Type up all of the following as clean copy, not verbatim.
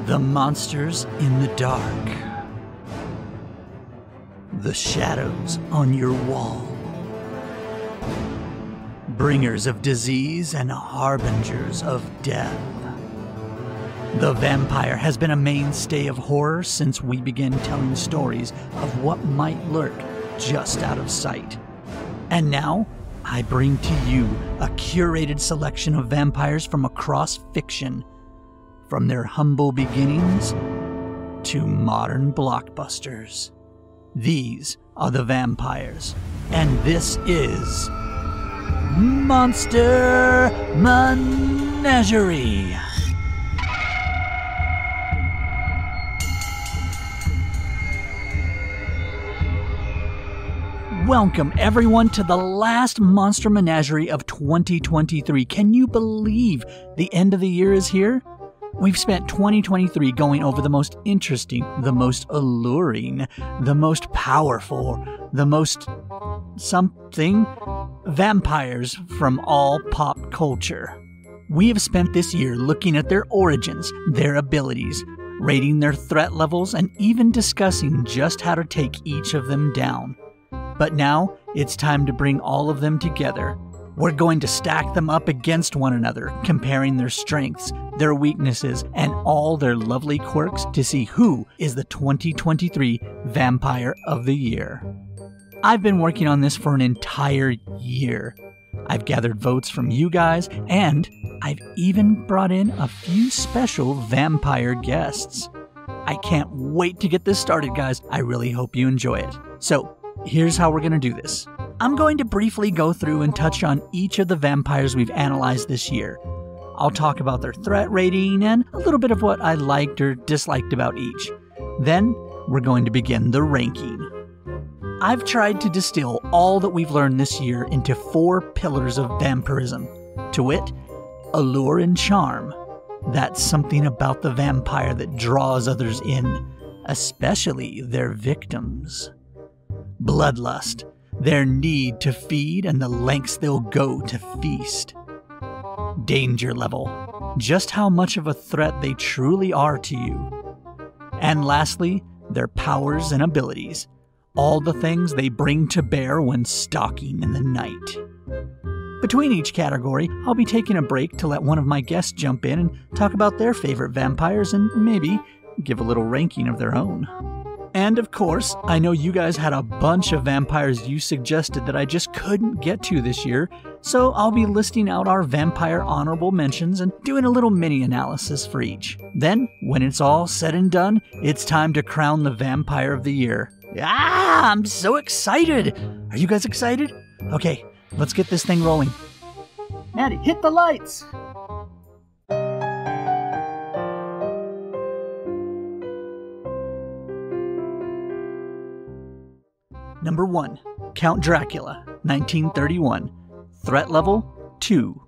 The monsters in the dark. The shadows on your wall. Bringers of disease and harbingers of death. The vampire has been a mainstay of horror since we began telling stories of what might lurk just out of sight. And now, I bring to you a curated selection of vampires from across fiction, from their humble beginnings to modern blockbusters. These are the vampires, and this is Monster Menagerie. Welcome everyone to the last Monster Menagerie of 2023. Can you believe the end of the year is here? We've spent 2023 going over the most interesting, the most alluring, the most powerful, the most something vampires from all pop culture. We have spent this year looking at their origins, their abilities, rating their threat levels, and even discussing just how to take each of them down. But now, it's time to bring all of them together. We're going to stack them up against one another, comparing their strengths, their weaknesses, and all their lovely quirks to see who is the 2023 Vampire of the Year. I've been working on this for an entire year. I've gathered votes from you guys, and I've even brought in a few special vampire guests. I can't wait to get this started, guys. I really hope you enjoy it. So, here's how we're going to do this. I'm going to briefly go through and touch on each of the vampires we've analyzed this year. I'll talk about their threat rating and a little bit of what I liked or disliked about each. Then, we're going to begin the ranking. I've tried to distill all that we've learned this year into 4 pillars of vampirism. To wit, allure and charm. That's something about the vampire that draws others in, especially their victims. Bloodlust, their need to feed and the lengths they'll go to feast. Danger level, just how much of a threat they truly are to you. And lastly, their powers and abilities, all the things they bring to bear when stalking in the night. Between each category, I'll be taking a break to let one of my guests jump in and talk about their favorite vampires and maybe give a little ranking of their own. And of course, I know you guys had a bunch of vampires you suggested that I just couldn't get to this year, so I'll be listing out our vampire honorable mentions and doing a little mini analysis for each. Then, when it's all said and done, it's time to crown the Vampire of the Year. I'm so excited! Are you guys excited? Okay, let's get this thing rolling. Maddie, hit the lights! Number 1, Count Dracula, 1931. Threat level, 2.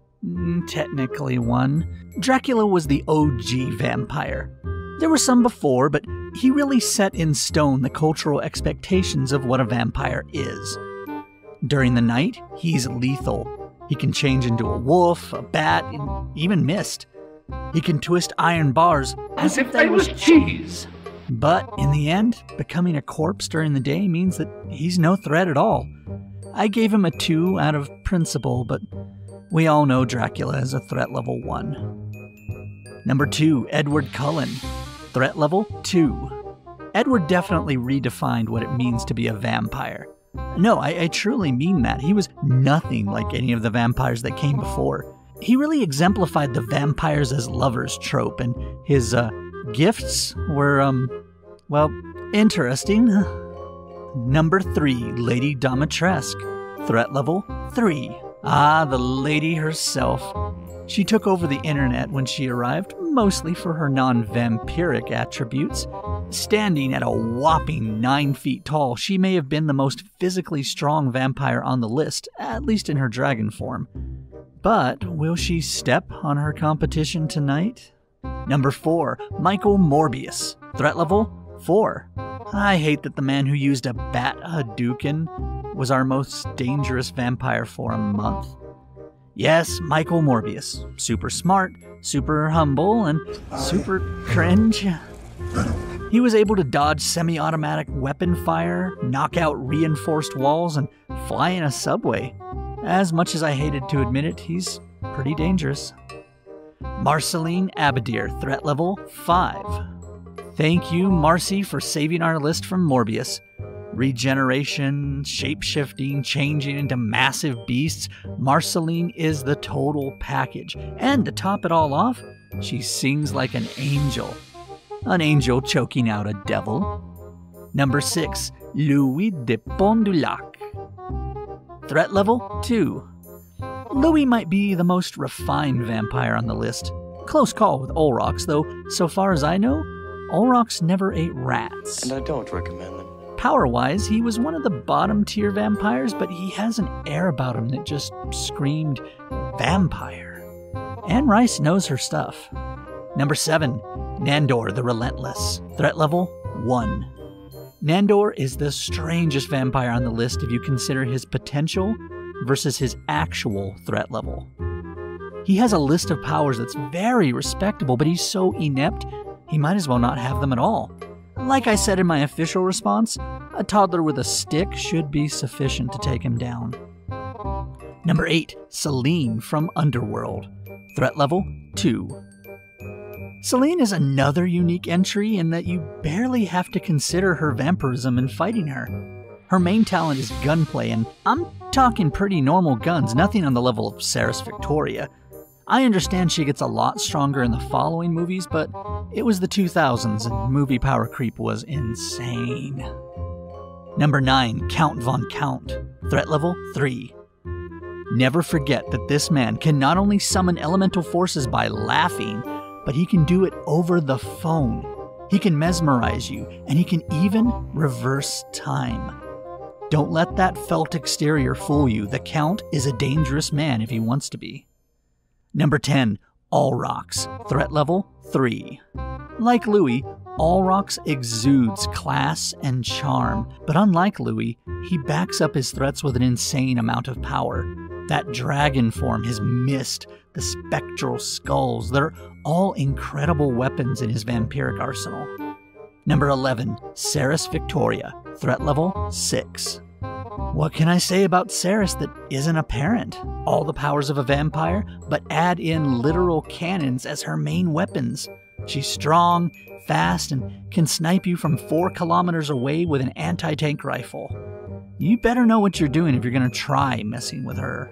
Technically 1. Dracula was the OG vampire. There were some before, but he really set in stone the cultural expectations of what a vampire is. During the night, he's lethal. He can change into a wolf, a bat, and even mist. He can twist iron bars as if they was cheese. But in the end, becoming a corpse during the day means that he's no threat at all. I gave him a 2 out of principle, but we all know Dracula is a threat level 1. Number 2, Edward Cullen. Threat level 2. Edward definitely redefined what it means to be a vampire. No, I truly mean that. He was nothing like any of the vampires that came before. He really exemplified the vampires as lovers trope, and his gifts were, interesting. Number 3, Lady Domitresque. Threat level 3. The lady herself. She took over the internet when she arrived, mostly for her non-vampiric attributes. Standing at a whopping 9 feet tall, she may have been the most physically strong vampire on the list, at least in her dragon form. But will she step on her competition tonight? Number 4, Michael Morbius. Threat level 4. I hate that the man who used a bat Hadouken was our most dangerous vampire for a month. Yes, Michael Morbius. Super smart, super humble, and super cringe. He was able to dodge semi-automatic weapon fire, knock out reinforced walls, and fly in a subway. As much as I hated to admit it, he's pretty dangerous. Marceline Abadir, threat level 5. Thank you, Marcy, for saving our list from Morbius. Regeneration, shape-shifting, changing into massive beasts, Marceline is the total package. And to top it all off, she sings like an angel. An angel choking out a devil. Number 6, Louis de Pondulac. Threat level 2. Louis might be the most refined vampire on the list. Close call with Olrox, though so far as I know, Olrox never ate rats. And I don't recommend them. Power-wise, he was one of the bottom-tier vampires, but he has an air about him that just screamed vampire. Anne Rice knows her stuff. Number 7, Nandor the Relentless. Threat level 1. Nandor is the strangest vampire on the list if you consider his potential versus his actual threat level. He has a list of powers that's very respectable, but he's so inept, he might as well not have them at all. Like I said in my official response, a toddler with a stick should be sufficient to take him down. Number 8, Celine from Underworld. Threat level 2. Celine is another unique entry in that you barely have to consider her vampirism in fighting her. Her main talent is gunplay, and I'm talking pretty normal guns, nothing on the level of Sarah's Victoria. I understand she gets a lot stronger in the following movies, but it was the 2000s and movie power creep was insane. Number 9, Count Von Count. Threat level 3. Never forget that this man can not only summon elemental forces by laughing, but he can do it over the phone. He can mesmerize you, and he can even reverse time. Don't let that felt exterior fool you. The Count is a dangerous man if he wants to be. Number 10, Olrox. Threat level 3. Like Louis, Olrox exudes class and charm, but unlike Louis, he backs up his threats with an insane amount of power. That dragon form, his mist, the spectral skulls, they're all incredible weapons in his vampiric arsenal. Number 11, Sarah's Victoria. Threat level 6. What can I say about Ceres that isn't apparent? All the powers of a vampire, but add in literal cannons as her main weapons. She's strong, fast, and can snipe you from 4 kilometers away with an anti-tank rifle. You better know what you're doing if you're going to try messing with her.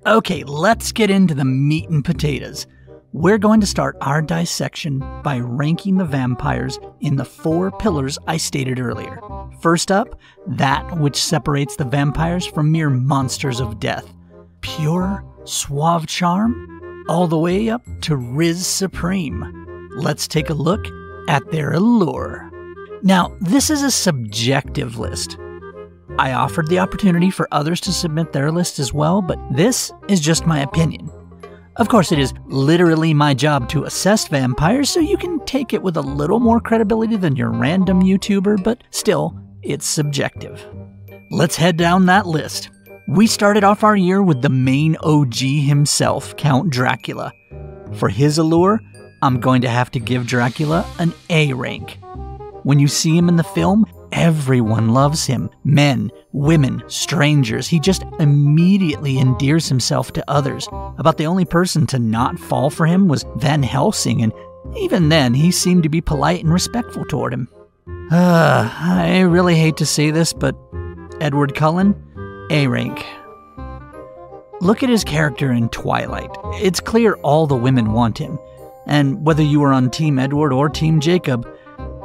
Okay, let's get into the meat and potatoes. We're going to start our dissection by ranking the vampires in the 4 pillars I stated earlier. First up, that which separates the vampires from mere monsters of death. Pure, suave charm, all the way up to Riz Supreme. Let's take a look at their allure. Now, this is a subjective list. I offered the opportunity for others to submit their list as well, but this is just my opinion. Of course, it is literally my job to assess vampires, so you can take it with a little more credibility than your random YouTuber, but still, it's subjective. Let's head down that list. We started off our year with the main OG himself, Count Dracula. For his allure, I'm going to have to give Dracula an A rank. When you see him in the film, everyone loves him. Men, women, strangers. He just immediately endears himself to others. About the only person to not fall for him was Van Helsing, and even then, he seemed to be polite and respectful toward him. I really hate to say this, but Edward Cullen, A rank. Look at his character in Twilight. It's clear all the women want him. And whether you were on Team Edward or Team Jacob,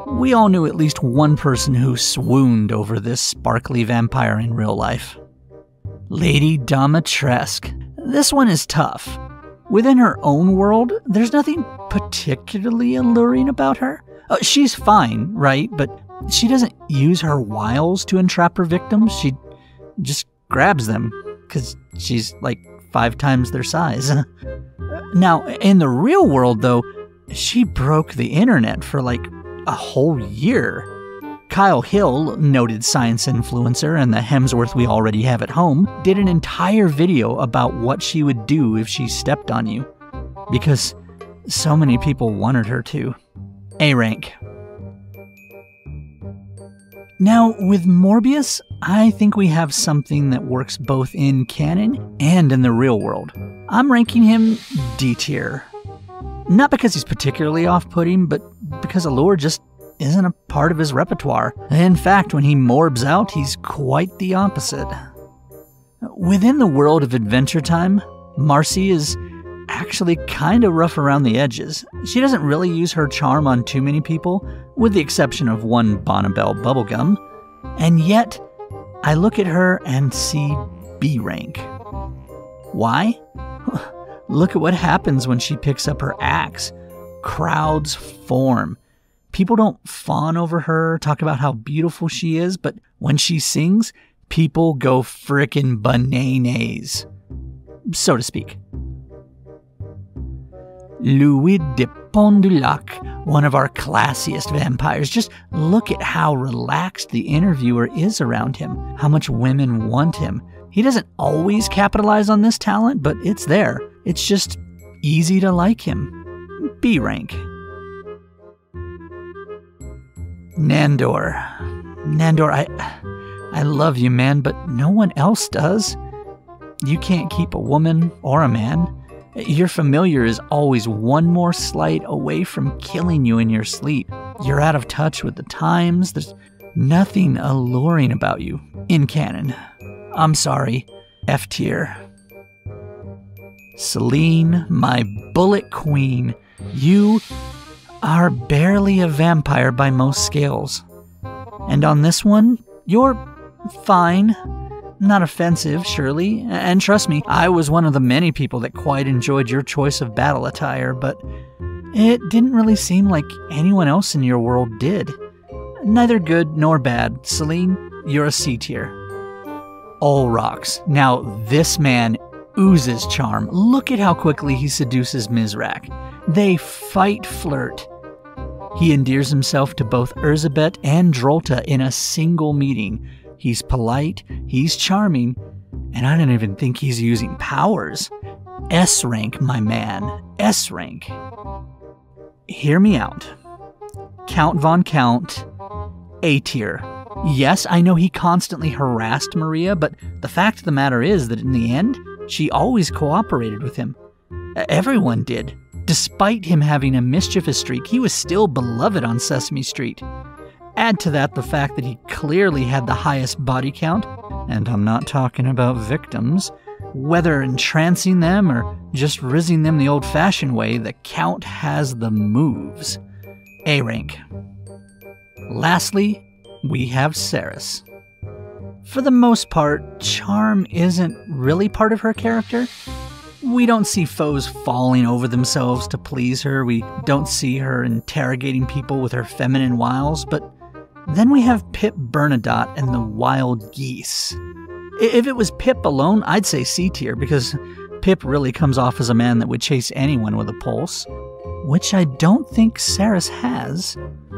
we all knew at least one person who swooned over this sparkly vampire in real life. Lady Dimitrescu. This one is tough. Within her own world, there's nothing particularly alluring about her. She's fine, right? But she doesn't use her wiles to entrap her victims. She just grabs them, because she's like 5 times their size. Now, in the real world, though, she broke the internet for like a whole year. Kyle Hill, noted science influencer and the Hemsworth we already have at home, did an entire video about what she would do if she stepped on you. Because so many people wanted her to. A rank. Now, with Morbius, I think we have something that works both in canon and in the real world. I'm ranking him D tier. Not because he's particularly off-putting, but because Allure just isn't a part of his repertoire. In fact, when he morbs out, he's quite the opposite. Within the world of Adventure Time, Marcy is actually kind of rough around the edges. She doesn't really use her charm on too many people, with the exception of one Bonnabelle bubblegum. And yet, I look at her and see B rank. Why? Look at what happens when she picks up her axe. Crowds form. People don't fawn over her, talk about how beautiful she is, but when she sings, people go frickin' bananas, so to speak. Louis de Pondulac, one of our classiest vampires. Just look at how relaxed the interviewer is around him, how much women want him. He doesn't always capitalize on this talent, but it's there. It's just easy to like him. B rank. Nandor. Nandor, I love you, man, but no one else does. You can't keep a woman or a man. Your familiar is always one more slight away from killing you in your sleep. You're out of touch with the times. There's nothing alluring about you in canon. I'm sorry, F tier. Celine, my bullet queen, you are barely a vampire by most scales. And on this one, you're fine. Not offensive, surely. And trust me, I was one of the many people that quite enjoyed your choice of battle attire, but it didn't really seem like anyone else in your world did. Neither good nor bad. Celine, you're a C tier. All rocks. Now, this man oozes charm. Look at how quickly he seduces Mizrak. They flirt. He endears himself to both Erzsébet and Drolta in a single meeting. He's polite, he's charming, and I don't even think he's using powers. S rank, my man. S rank. Hear me out. Count Von Count, A tier. Yes, I know he constantly harassed Maria, but the fact of the matter is that in the end, she always cooperated with him. Everyone did. Despite him having a mischievous streak, he was still beloved on Sesame Street. Add to that the fact that he clearly had the highest body count, and I'm not talking about victims. Whether entrancing them or just rizzing them the old-fashioned way, the Count has the moves. A rank. Lastly, we have Cerys. For the most part, charm isn't really part of her character. We don't see foes falling over themselves to please her. We don't see her interrogating people with her feminine wiles, but then we have Pip Bernadotte and the Wild Geese. If it was Pip alone, I'd say C tier, because Pip really comes off as a man that would chase anyone with a pulse, which I don't think Cerys has.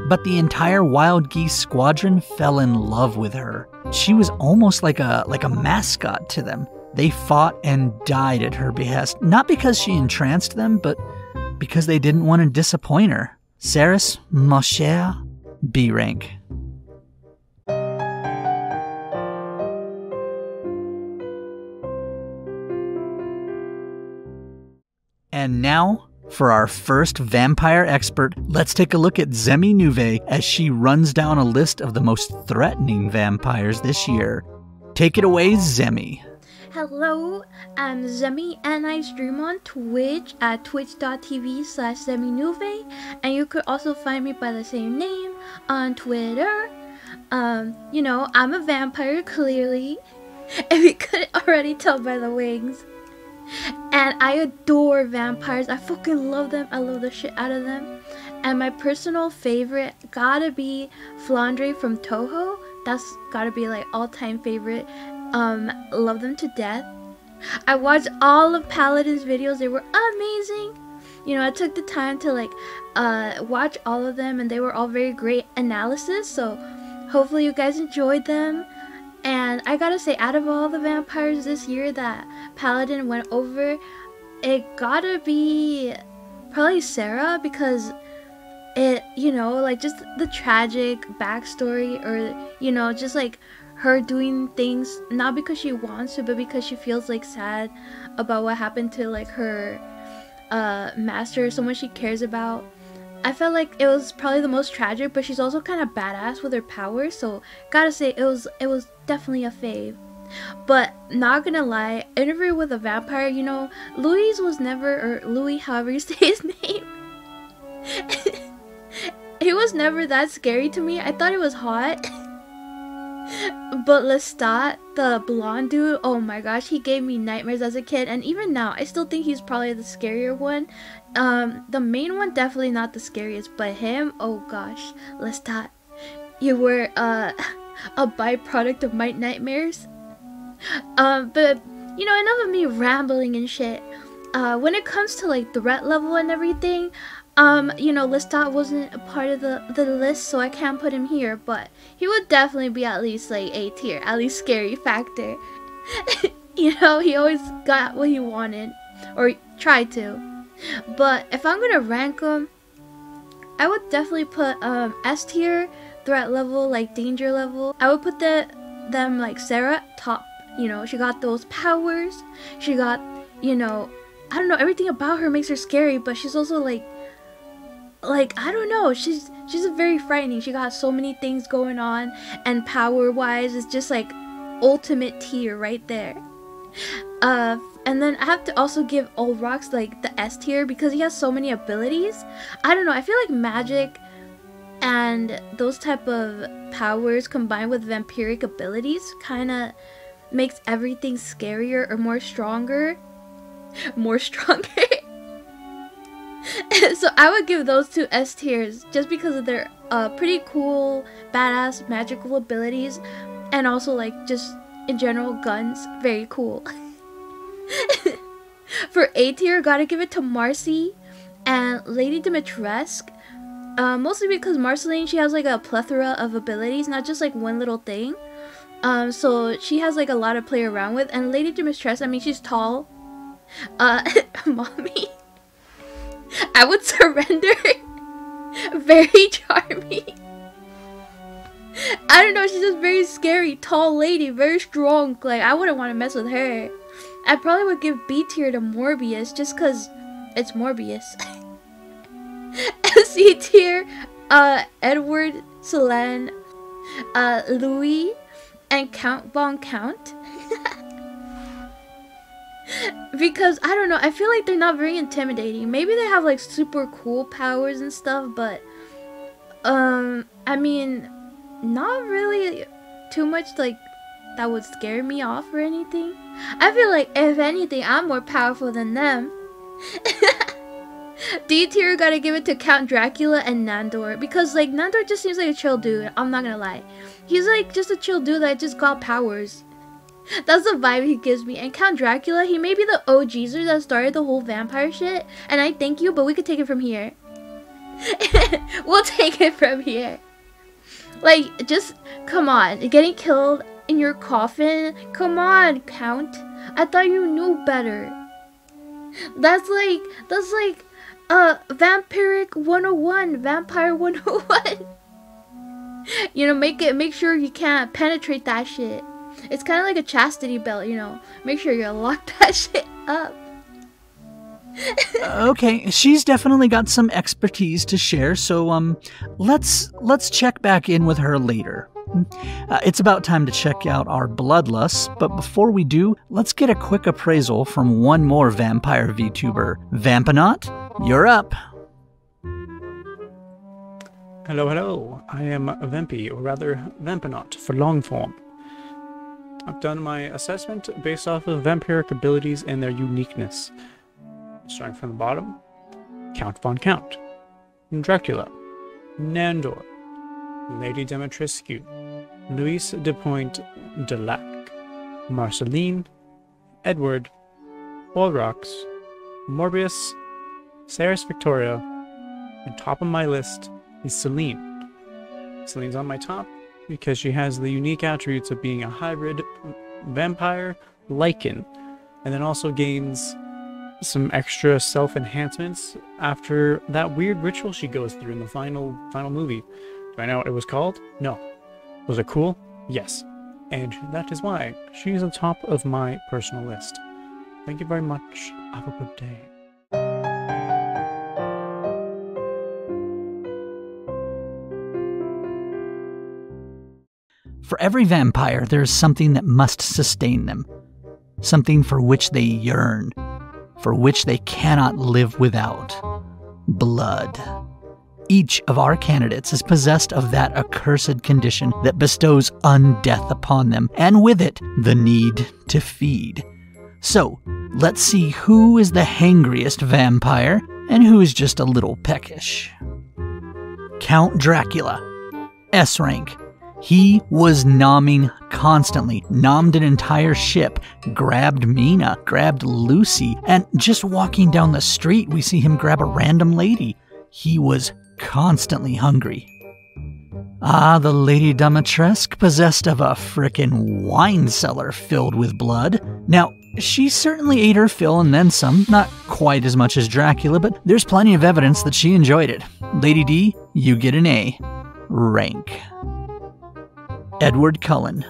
But the entire Wild Geese squadron fell in love with her. She was almost like a mascot to them. They fought and died at her behest, not because she entranced them, but because they didn't want to disappoint her. Cerys, ma chère, B rank. And now, for our first vampire expert, let's take a look at Zemi Nuve as she runs down a list of the most threatening vampires this year. Take it away, Zemi. Hello, I'm Zemi and I stream on Twitch at twitch.tv/ZemiNuve, and you could also find me by the same name on Twitter. You know, I'm a vampire, clearly, if you couldn't already tell by the wings. And I adore vampires. I fucking love them. I love the shit out of them. And my personal favorite gotta be Flandre from Toho. That's gotta be like all-time favorite. Love them to death. I watched all of Paladin's videos. They were amazing. You know, I took the time to like watch all of them, and they were all very great analysis. So hopefully you guys enjoyed them. And I gotta say, out of all the vampires this year that Paladin went over, it gotta be probably Sarah, because it, you know, like just the tragic backstory, or, you know, just like her doing things not because she wants to, but because she feels like sad about what happened to like her master, someone she cares about. I felt like it was probably the most tragic, but she's also kind of badass with her powers, so gotta say it was definitely a fave. But not gonna lie, Interview with a Vampire, you know, Louis was never, or Louis, however you say his name, he was never that scary to me. I thought he was hot. But Lestat, the blonde dude, oh my gosh, he gave me nightmares as a kid, and even now, I still think he's probably the scarier one. The main one, definitely not the scariest, but him, oh gosh, Lestat, you were a byproduct of my nightmares. But, you know, enough of me rambling and shit. When it comes to, like, threat level and everything, you know, Lestat wasn't a part of the list, so I can't put him here, but he would definitely be at least, like, A tier, at least scary factor. You know, he always got what he wanted, or tried to. But if I'm gonna rank them, I would definitely put, S tier, threat level, like, danger level. I would put them, like, Sarah, top. You know, she got those powers, she got, you know, I don't know, everything about her makes her scary, but she's also, like, I don't know, she's very frightening. She got so many things going on, and power-wise, it's just, like, ultimate tier right there. And then I have to also give Olrox, like, the S tier, because he has so many abilities. I don't know, I feel like magic and those type of powers combined with vampiric abilities kind of makes everything scarier or more stronger. More stronger. So I would give those two S tiers just because of their pretty cool, badass, magical abilities, and also like just in general guns, very cool. For A tier, gotta give it to Marcy and Lady Dimitrescu. Mostly because Marceline, she has like a plethora of abilities, not just like one little thing. So she has like a lot to play around with. And Lady Dimitrescu, I mean, she's tall. Mommy, I would surrender. Very charming. I don't know, she's just very scary, tall lady, very strong. Like, I wouldn't want to mess with her. I probably would give B tier to Morbius just because it's Morbius. C tier, Edward, Selene, Louis, and Count Von Count. Because, I don't know, I feel like they're not very intimidating. Maybe they have like super cool powers and stuff, but I mean, not really too much like that would scare me off or anything. I feel like if anything, I'm more powerful than them. D tier, gotta give it to Count Dracula and Nandor, because like Nandor just seems like a chill dude. I'm not gonna lie, he's like just a chill dude that just got powers. That's the vibe he gives me. And Count Dracula, he may be the OGzer that started the whole vampire shit, and I thank you, but we could take it from here. We'll take it from here. Like, just come on, getting killed in your coffin. Come on, Count. I thought you knew better. That's like vampiric 101, vampire 101. You know, make sure you can't penetrate that shit. It's kind of like a chastity belt, you know. Make sure you lock that shit up. Okay, she's definitely got some expertise to share, so let's check back in with her later. It's about time to check out our bloodlusts, but before we do, let's get a quick appraisal from one more vampire VTuber. Vampinaut, you're up. Hello, I am Vampy, or rather Vampinaut for long form. I've done my assessment based off of vampiric abilities and their uniqueness. Starting from the bottom, Count Von Count, Dracula, Nandor, Lady Dimitrescu, Louis de Point de Lac, Marceline, Edward, Olrox, Morbius, Ceres Victoria, and top of my list is Celine. Celine's on my top because she has the unique attributes of being a hybrid vampire lichen, and then also gains some extra self-enhancements after that weird ritual she goes through in the final movie. Do I know what it was called? No. Was it cool? Yes. And that is why she is on top of my personal list. Thank you very much. Have a good day. For every vampire, there is something that must sustain them. Something for which they yearn. For which they cannot live without. Blood. Each of our candidates is possessed of that accursed condition that bestows undeath upon them, and with it, the need to feed. So, let's see who is the hangriest vampire, and who is just a little peckish. Count Dracula. S rank. He was nomming constantly, nommed an entire ship, grabbed Mina, grabbed Lucy, and just walking down the street we see him grab a random lady. He was constantly hungry. Ah, the Lady Dimitrescu, possessed of a frickin' wine cellar filled with blood. Now, she certainly ate her fill and then some, not quite as much as Dracula, but there's plenty of evidence that she enjoyed it. Lady D, you get an A. Rank. Edward Cullen.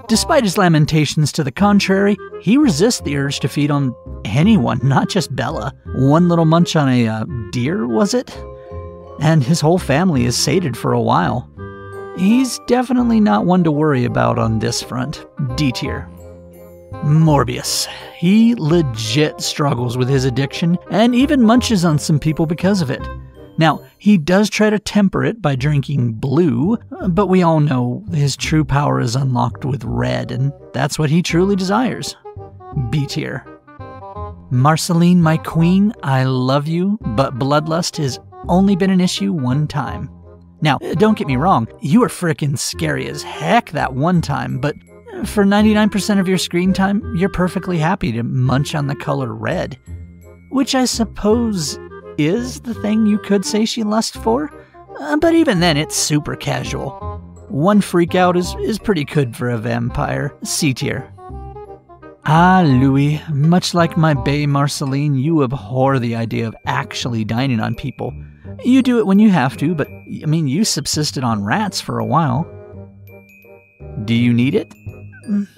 Despite his lamentations to the contrary, he resists the urge to feed on anyone, not just Bella. One little munch on a deer, was it? And his whole family is sated for a while. He's definitely not one to worry about on this front. D tier. Morbius. He legit struggles with his addiction and even munches on some people because of it. Now, he does try to temper it by drinking blue, but we all know his true power is unlocked with red, and that's what he truly desires. B tier. Marceline, my queen, I love you, but bloodlust has only been an issue one time. Now, don't get me wrong, you were frickin' scary as heck that one time, but for 99% of your screen time, you're perfectly happy to munch on the color red, which I suppose is the thing you could say she lusts for, but even then it's super casual. One freak out is pretty good for a vampire. C tier. Ah, Louis, much like my bae Marceline, you abhor the idea of actually dining on people. You do it when you have to, but I mean, you subsisted on rats for a while. Do you need it?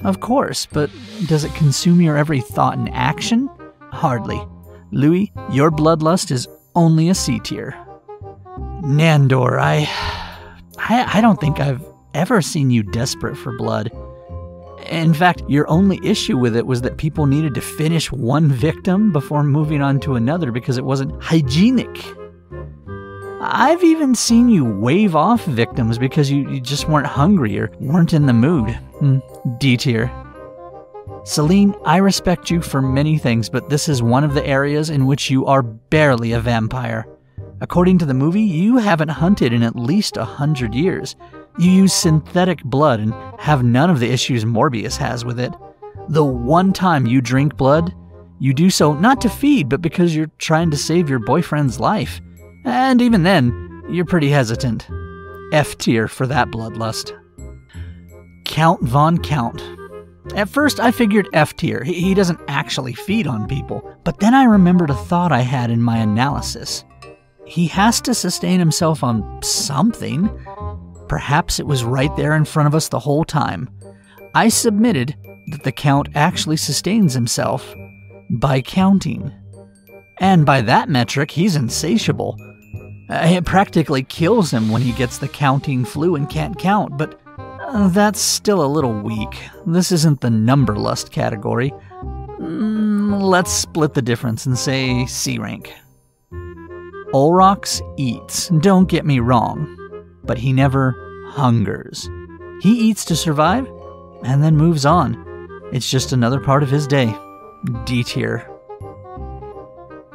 Of course, but does it consume your every thought and action? Hardly. Louis, your bloodlust is only a C tier. Nandor, I don't think I've ever seen you desperate for blood. In fact, your only issue with it was that people needed to finish one victim before moving on to another because it wasn't hygienic. I've even seen you wave off victims because you just weren't hungry or weren't in the mood. D tier. Celine, I respect you for many things, but this is one of the areas in which you are barely a vampire. According to the movie, you haven't hunted in at least 100 years. You use synthetic blood and have none of the issues Morbius has with it. The one time you drink blood, you do so not to feed, but because you're trying to save your boyfriend's life. And even then, you're pretty hesitant. F tier for that bloodlust. Count Von Count. At first, I figured F tier. He doesn't actually feed on people. But then I remembered a thought I had in my analysis. He has to sustain himself on something. Perhaps it was right there in front of us the whole time. I submitted that the Count actually sustains himself by counting. And by that metric, he's insatiable. It practically kills him when he gets the counting flu and can't count, but that's still a little weak. This isn't the number lust category. Let's split the difference and say C rank. Olrox eats, don't get me wrong, but he never hungers. He eats to survive and then moves on. It's just another part of his day. D tier.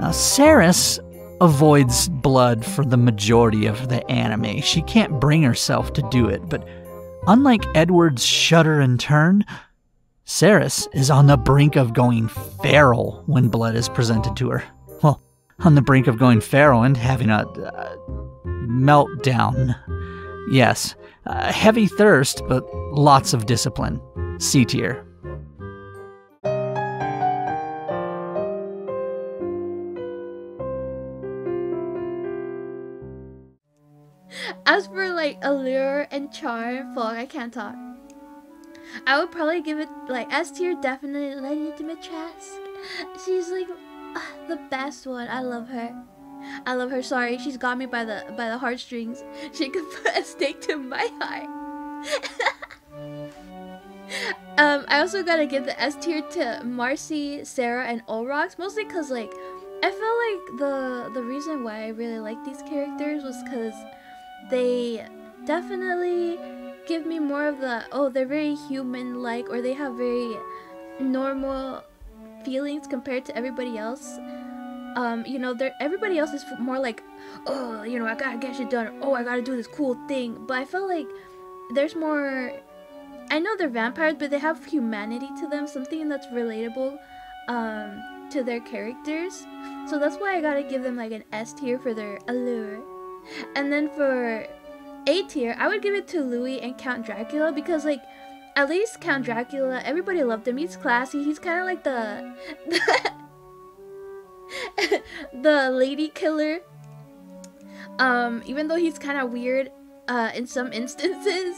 Now, Ceres avoids blood for the majority of the anime. She can't bring herself to do it, but unlike Edward's shudder and turn, Ceres is on the brink of going feral when blood is presented to her. Well, On the brink of going feral and having a meltdown. Yes, heavy thirst, but lots of discipline. C tier. As for like allure and charm, fuck, I can't talk. I would probably give it like S tier, definitely legitimate Trask. She's like the best one. I love her. I love her. Sorry, she's got me by the heartstrings. She could put a stake to my heart. I also gotta give the S tier to Marcy, Sarah, and Olrox, mostly cause like I feel like the reason why I really like these characters was cause they definitely give me more of the, oh, they're very human-like, or they have very normal feelings compared to everybody else. You know, everybody else is more like, oh, you know, I gotta get shit done, oh, I gotta do this cool thing. But I feel like there's more, I know they're vampires, but they have humanity to them, something that's relatable to their characters. So that's why I gotta give them like an S tier for their allure. And then for A tier, I would give it to Louis and Count Dracula, because like at least Count Dracula, everybody loved him. He's classy. He's kind of like the the lady killer. Even though he's kind of weird in some instances.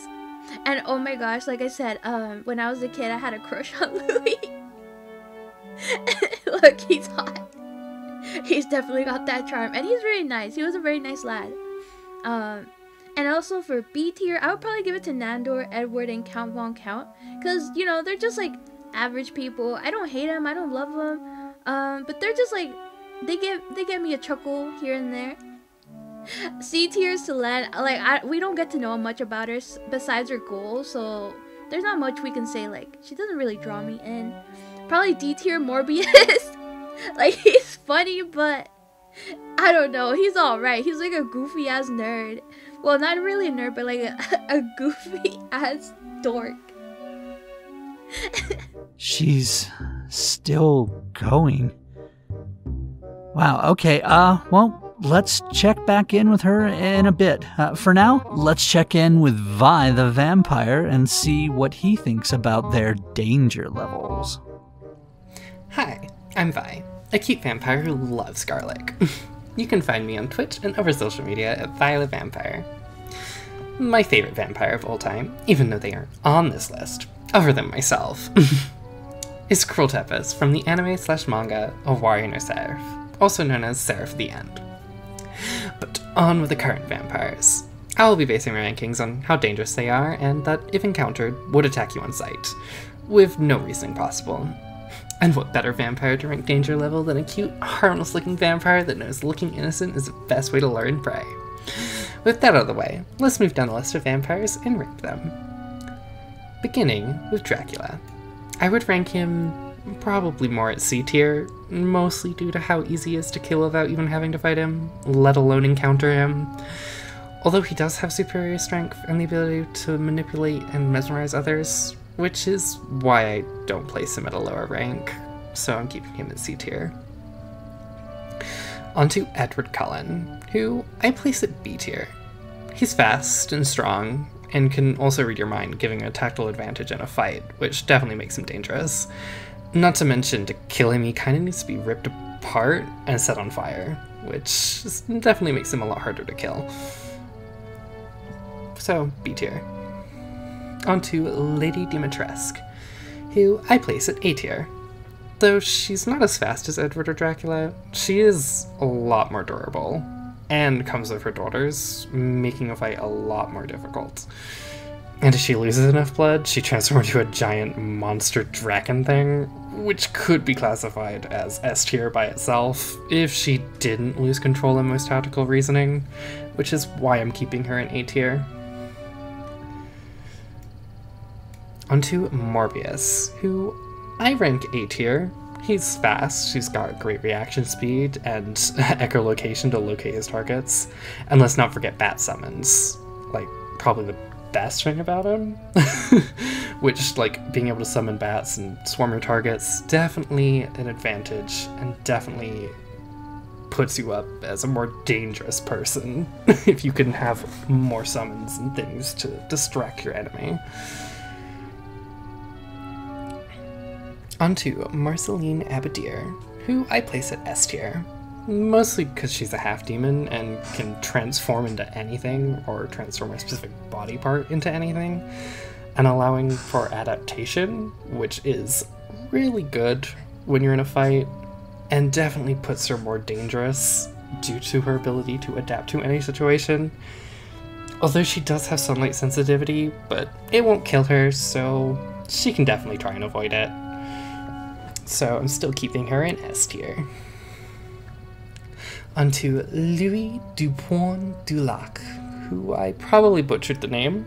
And oh my gosh, like I said, when I was a kid, I had a crush on Louis. Look, he's hot. He's definitely got that charm, and he's very nice. He was a very nice lad. And also for B tier, I would probably give it to Nandor, Edward, and Count Von Count, because you know they're just like average people. I don't hate them, I don't love them, but they're just like they give me a chuckle here and there. C tier is Selene. Like we don't get to know much about her besides her goals, so there's not much we can say. Like she doesn't really draw me in. Probably D tier Morbius. Like he's funny, but I don't know. He's alright. He's like a goofy ass nerd. Well, not really a nerd, but like a goofy ass dork. She's still going. Wow, okay, well, let's check back in with her in a bit. For now, let's check in with Vi the vampire and see what he thinks about their danger levels. Hi, I'm Vi, a cute vampire who loves garlic. You can find me on Twitch and over social media at Vi the Vampire. My favorite vampire of all time, even though they aren't on this list, other than myself, is Cruel Tempest from the anime/manga of Warrior no Seraph, also known as Seraph the End. But on with the current vampires. I will be basing my rankings on how dangerous they are and that, if encountered, would attack you on sight, with no reasoning possible. And what better vampire to rank danger level than a cute, harmless looking vampire that knows looking innocent is the best way to lure and prey. With that out of the way, let's move down the list of vampires and rank them. Beginning with Dracula. I would rank him probably more at C tier, mostly due to how easy he is to kill without even having to fight him, let alone encounter him. Although he does have superior strength and the ability to manipulate and mesmerize others, which is why I don't place him at a lower rank, so I'm keeping him at C tier. Onto Edward Cullen, who I place at B tier. He's fast and strong, and can also read your mind, giving a tactile advantage in a fight, which definitely makes him dangerous. Not to mention, to kill him, he kind of needs to be ripped apart and set on fire, which definitely makes him a lot harder to kill. So, B tier. Onto Lady Dimitrescu, who I place at A tier. Though she's not as fast as Edward or Dracula, she is a lot more durable, and comes with her daughters, making a fight a lot more difficult. And if she loses enough blood, she transforms into a giant monster dragon thing, which could be classified as S tier by itself if she didn't lose control in most tactical reasoning, which is why I'm keeping her in A tier. Onto Morbius, who I rank A tier. He's fast, he's got great reaction speed, and echolocation to locate his targets. And let's not forget bat summons. Like, probably the best thing about him. Which, like, being able to summon bats and swarm your targets, definitely an advantage, and definitely puts you up as a more dangerous person if you can have more summons and things to distract your enemy. Onto Marceline Abadir, who I place at S tier. Mostly because she's a half-demon and can transform into anything, or transform a specific body part into anything, and allowing for adaptation, which is really good when you're in a fight, and definitely puts her more dangerous due to her ability to adapt to any situation. Although she does have sunlight sensitivity, but it won't kill her, so she can definitely try and avoid it. So I'm still keeping her in S tier. Onto Louis Dupont-Dulac, who I probably butchered the name,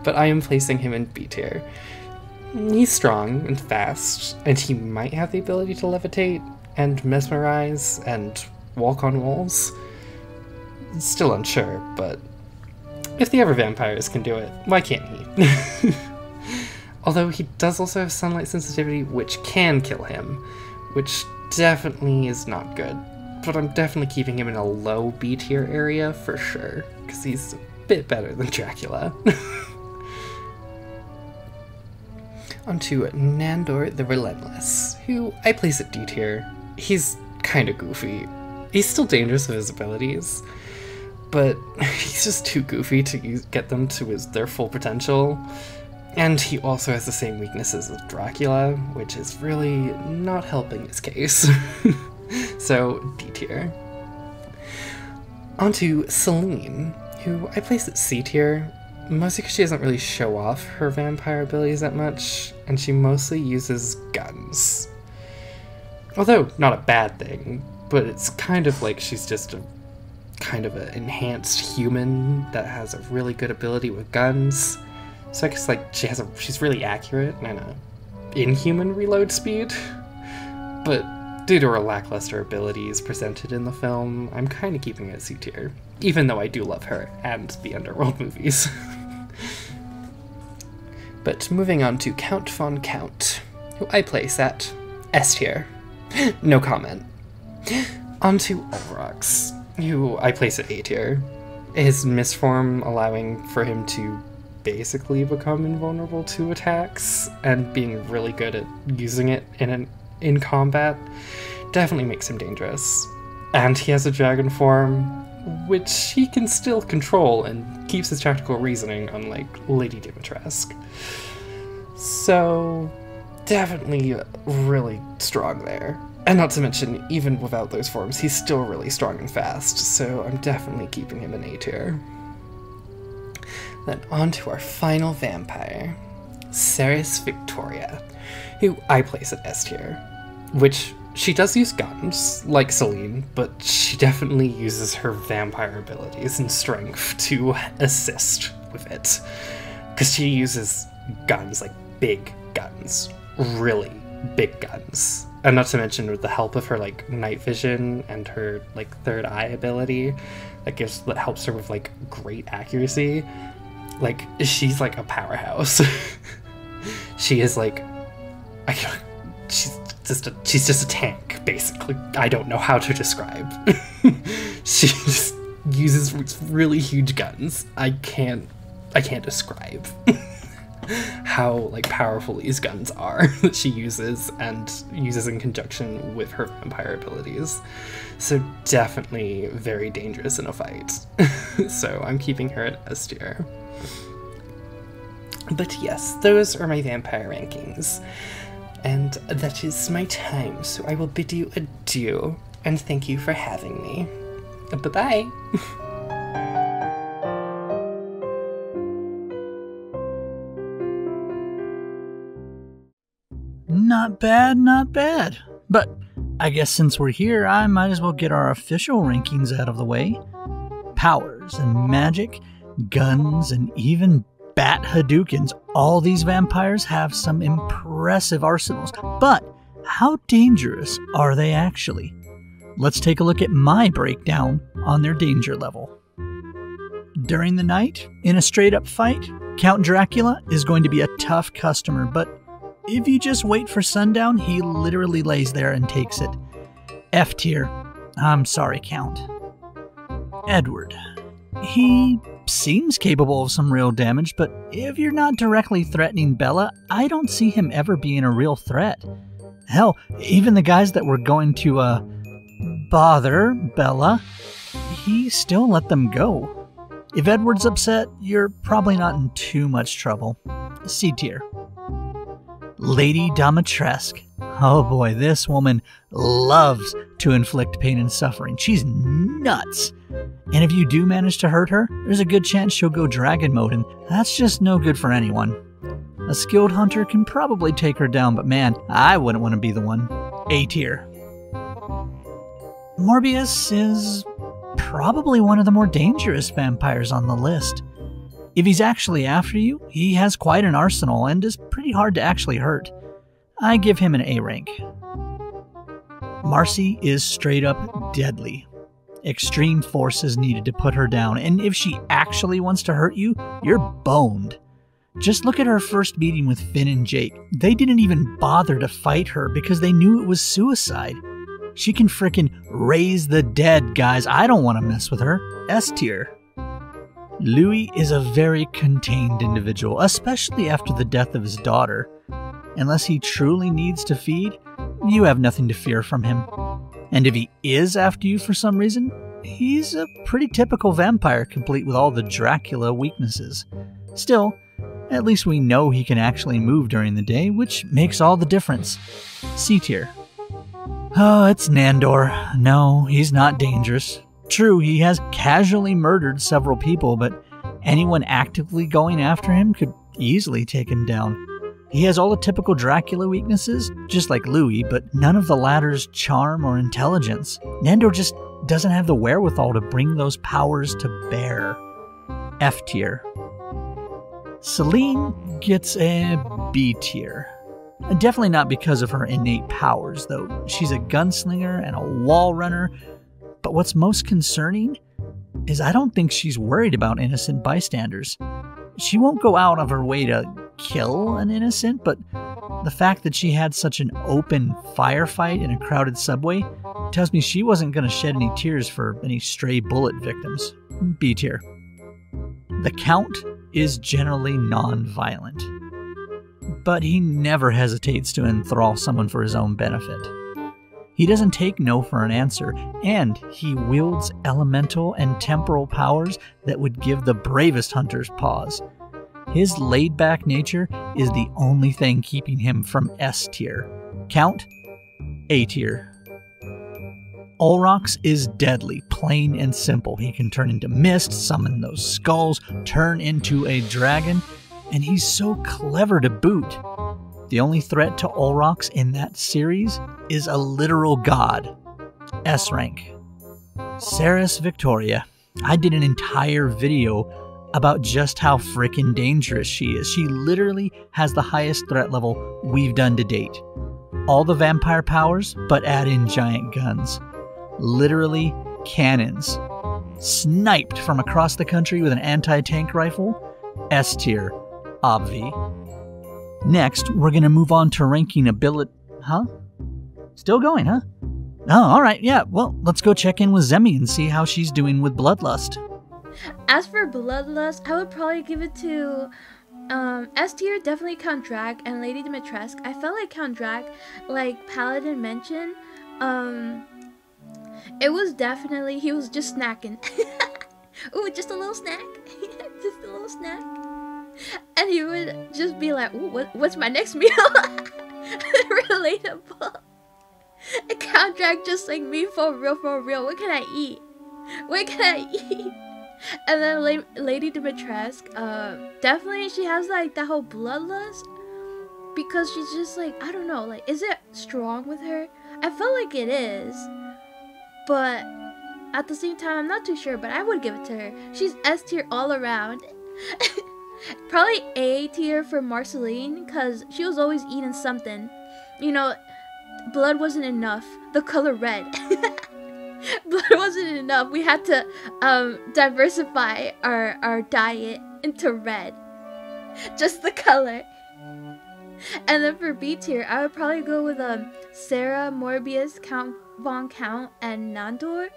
but I am placing him in B tier. He's strong and fast, and he might have the ability to levitate and mesmerize and walk on walls. Still unsure, but if the other vampires can do it, why can't he? Although he does also have sunlight sensitivity, which can kill him, which definitely is not good. But I'm definitely keeping him in a low B tier area for sure, because he's a bit better than Dracula. Onto Nandor the Relentless, who I place at D tier. He's kinda goofy. He's still dangerous with his abilities, but he's just too goofy to get them to their full potential. And he also has the same weaknesses as Dracula, which is really not helping his case. So, D tier. Onto Celine, who I placed at C tier, mostly because she doesn't really show off her vampire abilities that much, and she mostly uses guns. Although, not a bad thing, but it's kind of like she's just a kind of an enhanced human that has a really good ability with guns. So I guess like she's really accurate and an inhuman reload speed, but due to her lackluster abilities presented in the film, I'm kind of keeping it at C tier, even though I do love her and the Underworld movies. But moving on to Count von Count, who I place at S tier. No comment. Onto Olrox, who I place at A tier. His misform allowing for him to basically become invulnerable to attacks and being really good at using it in combat definitely makes him dangerous. And he has a dragon form, which he can still control and keeps his tactical reasoning, unlike Lady Dimitrescu. So definitely really strong there. And not to mention, even without those forms, he's still really strong and fast, so I'm definitely keeping him in A tier. Then on to our final vampire, Ceres Victoria, who I place at S tier, which she does use guns, like Celine, but she definitely uses her vampire abilities and strength to assist with it. Because she uses guns, like big guns, really big guns. And not to mention with the help of her like night vision and her like third eye ability, that helps her with like great accuracy. Like she's like a powerhouse. She is like, she's just a tank basically. I don't know how to describe. She just uses really huge guns. I can't describe how like powerful these guns are that she uses in conjunction with her vampire abilities. So definitely very dangerous in a fight. So I'm keeping her at S tier. But yes, those are my vampire rankings. And that is my time, so I will bid you adieu, and thank you for having me. Bye-bye! Not bad, not bad. But I guess since we're here, I might as well get our official rankings out of the way. Powers and magic, guns, and even bat Hadoukens. All these vampires have some impressive arsenals, but how dangerous are they actually? Let's take a look at my breakdown on their danger level. During the night, in a straight-up fight, Count Dracula is going to be a tough customer, but if you just wait for sundown, he literally lays there and takes it. F tier. I'm sorry, Count. Edward. He seems capable of some real damage, but if you're not directly threatening Bella, I don't see him ever being a real threat. Hell, even the guys that were going to, bother Bella, he still let them go. If Edward's upset, you're probably not in too much trouble. C tier. Lady Dimitrescu. Oh boy, this woman loves to inflict pain and suffering. She's nuts. And if you do manage to hurt her, there's a good chance she'll go dragon mode, and that's just no good for anyone. A skilled hunter can probably take her down, but man, I wouldn't want to be the one. A tier. Morbius is probably one of the more dangerous vampires on the list. If he's actually after you, he has quite an arsenal and is pretty hard to actually hurt. I give him an A rank. Marcy is straight up deadly. Extreme force is needed to put her down, and if she actually wants to hurt you, you're boned. Just look at her first meeting with Finn and Jake. They didn't even bother to fight her because they knew it was suicide. She can frickin' raise the dead, guys. I don't want to mess with her. S tier. Louis is a very contained individual, especially after the death of his daughter. Unless he truly needs to feed, you have nothing to fear from him. And if he is after you for some reason, he's a pretty typical vampire, complete with all the Dracula weaknesses. Still, at least we know he can actually move during the day, which makes all the difference. C tier. Oh, it's Nandor. No, he's not dangerous. True, he has casually murdered several people, but anyone actively going after him could easily take him down. He has all the typical Dracula weaknesses, just like Louis, but none of the latter's charm or intelligence. Nandor just doesn't have the wherewithal to bring those powers to bear. F tier. Celine gets a B tier. Definitely not because of her innate powers, though. She's a gunslinger and a wall runner, but what's most concerning is I don't think she's worried about innocent bystanders. She won't go out of her way to kill an innocent, but the fact that she had such an open firefight in a crowded subway tells me she wasn't going to shed any tears for any stray bullet victims. B tier. The Count is generally non-violent, but he never hesitates to enthrall someone for his own benefit. He doesn't take no for an answer, and he wields elemental and temporal powers that would give the bravest hunters pause. His laid-back nature is the only thing keeping him from S tier. Count, A tier. Olrox is deadly, plain and simple. He can turn into mist, summon those skulls, turn into a dragon, and he's so clever to boot. The only threat to Olrox in that series is a literal god. S rank. Ceres Victoria. I did an entire video about just how frickin' dangerous she is. She literally has the highest threat level we've done to date. All the vampire powers, but add in giant guns. Literally cannons. Sniped from across the country with an anti-tank rifle. S tier. Obvi. Next, we're going to move on to ranking ability... Huh? Still going, huh? Oh, alright, yeah. Well, let's go check in with Zemi and see how she's doing with Bloodlust. As for Bloodlust, I would probably give it to S tier, definitely Count Drag and Lady Dimitrescu. I felt like Count Drag, like Paladin mentioned, it was definitely, he was just snacking. Ooh, just a little snack. Just a little snack. And he would just be like, ooh, what's my next meal? Relatable. And Count Drag just like, me for real, what can I eat? What can I eat? And then Lady Dimitrescu, definitely she has like that whole bloodlust, because she's just like, I don't know, like, is it strong with her? I feel like it is, but at the same time I'm not too sure, but I would give it to her. She's S tier all around. Probably A tier for Marceline, because she was always eating something. You know, blood wasn't enough. The color red. Blood wasn't enough. We had to diversify our diet into red. Just the color. And then for B tier, I would probably go with Sarah, Morbius, Count Von Count and Nandor,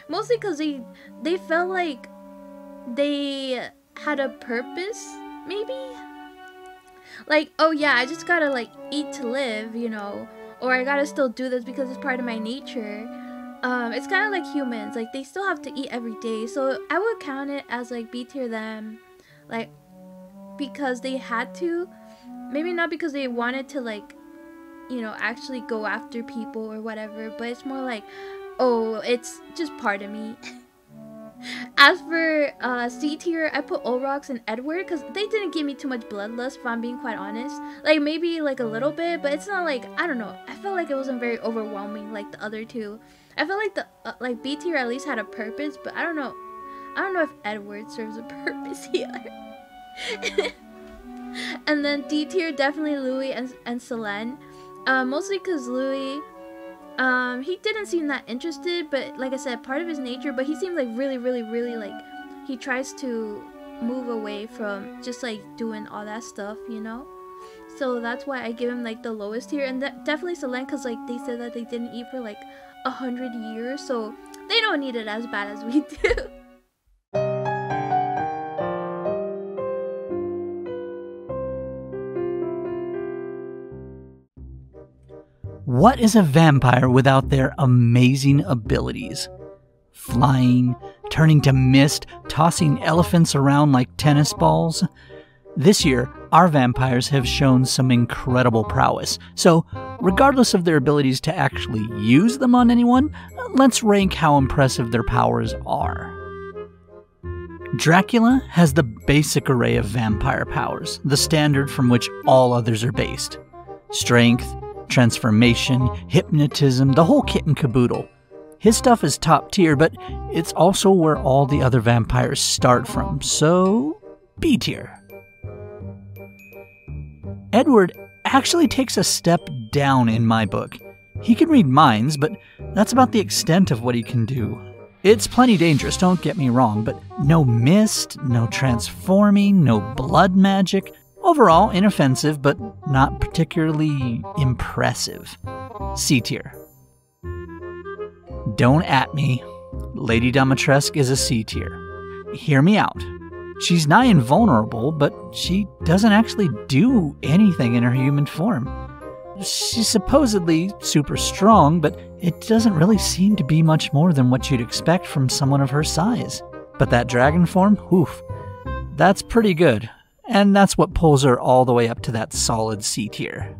mostly because they felt like they had a purpose, maybe? Like, oh yeah, I just gotta like eat to live, you know, or I gotta still do this because it's part of my nature. It's kind of like humans, like they still have to eat every day, so I would count it as like B tier them, like because they had to, maybe not because they wanted to like, you know, actually go after people or whatever, but it's more like, oh, it's just part of me. As for C tier, I put Olrox and Edward because they didn't give me too much bloodlust, if I'm being quite honest. Like, maybe like a little bit, but it's not like, I don't know, I felt like it wasn't very overwhelming like the other two. I felt like the like B tier at least had a purpose, but I don't know if Edward serves a purpose here. And then D tier, definitely Louis and Selene. Mostly because Louis, he didn't seem that interested, but like I said, part of his nature, but he seemed like really like, he tries to move away from just like doing all that stuff, you know? So that's why I give him like the lowest tier, and definitely Selene, because like they said that they didn't eat for like 100 years, so they don't need it as bad as we do. What is a vampire without their amazing abilities? Flying, turning to mist, tossing elephants around like tennis balls? This year, our vampires have shown some incredible prowess, so regardless of their abilities to actually use them on anyone, let's rank how impressive their powers are. Dracula has the basic array of vampire powers, the standard from which all others are based. Strength, transformation, hypnotism, the whole kit and caboodle. His stuff is top tier, but it's also where all the other vampires start from, so B tier. Edward actually takes a step down in my book. He can read minds, but that's about the extent of what he can do. It's plenty dangerous, don't get me wrong, but no mist, no transforming, no blood magic. Overall, inoffensive, but not particularly impressive. C tier. Don't at me. Lady Dimitrescu is a C tier. Hear me out. She's nigh invulnerable, but she doesn't actually do anything in her human form. She's supposedly super strong, but it doesn't really seem to be much more than what you'd expect from someone of her size. But that dragon form, oof, that's pretty good. And that's what pulls her all the way up to that solid C tier.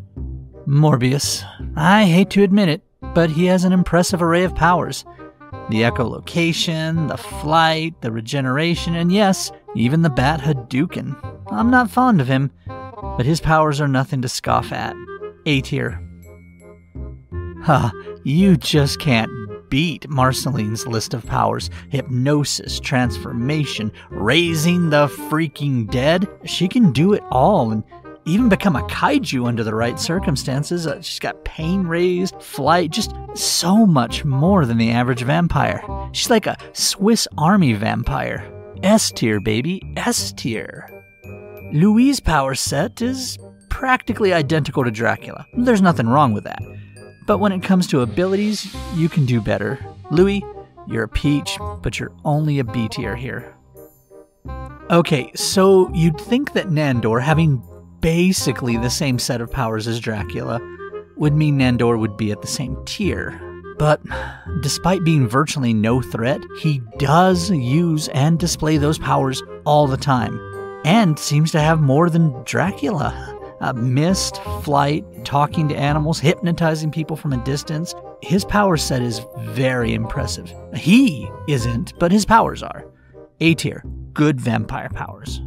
Morbius. I hate to admit it, but he has an impressive array of powers. The echolocation, the flight, the regeneration, and yes, even the Bat Hadouken. I'm not fond of him, but his powers are nothing to scoff at. A tier. Ha, you just can't beat Marceline's list of powers. Hypnosis, transformation, raising the freaking dead. She can do it all and even become a kaiju under the right circumstances. She's got pain raised, flight, just so much more than the average vampire. She's like a Swiss Army vampire. S tier, baby, S tier. Louis' power set is practically identical to Dracula. There's nothing wrong with that. But when it comes to abilities, you can do better. Louis, you're a peach, but you're only a B tier here. Okay, so you'd think that Nandor, having basically the same set of powers as Dracula, would mean Nandor would be at the same tier. But despite being virtually no threat, he does use and display those powers all the time, and seems to have more than Dracula. Mist, flight, talking to animals, hypnotizing people from a distance. His power set is very impressive. He isn't, but his powers are. A tier, good vampire powers.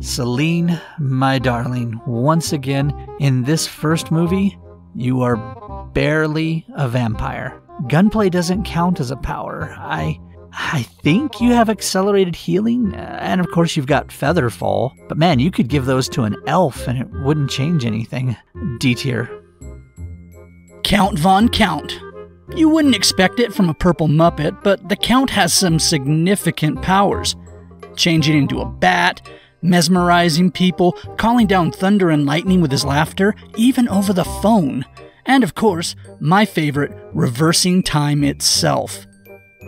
Selene, my darling, once again, in this first movie, you are barely a vampire. Gunplay doesn't count as a power. I think you have accelerated healing, and of course you've got Featherfall, but man, you could give those to an elf and it wouldn't change anything. D tier. Count Von Count. You wouldn't expect it from a purple Muppet, but the Count has some significant powers. Changing into a bat, mesmerizing people, calling down thunder and lightning with his laughter, even over the phone. And of course, my favorite, reversing time itself.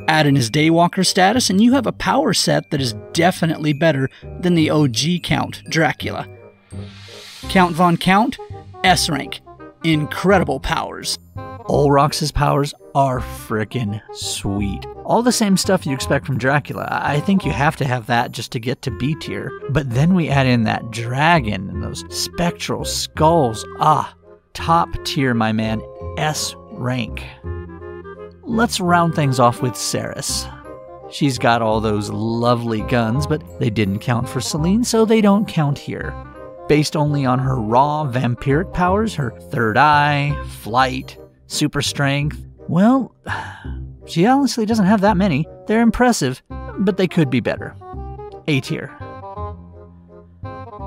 Add in his Daywalker status and you have a power set that is definitely better than the OG Count Dracula. Count Von Count, S rank. Incredible powers. Olrox's powers are frickin' sweet. All the same stuff you expect from Dracula. I think you have to have that just to get to B tier. But then we add in that dragon and those spectral skulls. Top tier, my man. S rank. Let's round things off with Ceres. She's got all those lovely guns, but they didn't count for Celine, so they don't count here. Based only on her raw vampiric powers, her third eye, flight, super strength, well, she honestly doesn't have that many. They're impressive, but they could be better. A tier.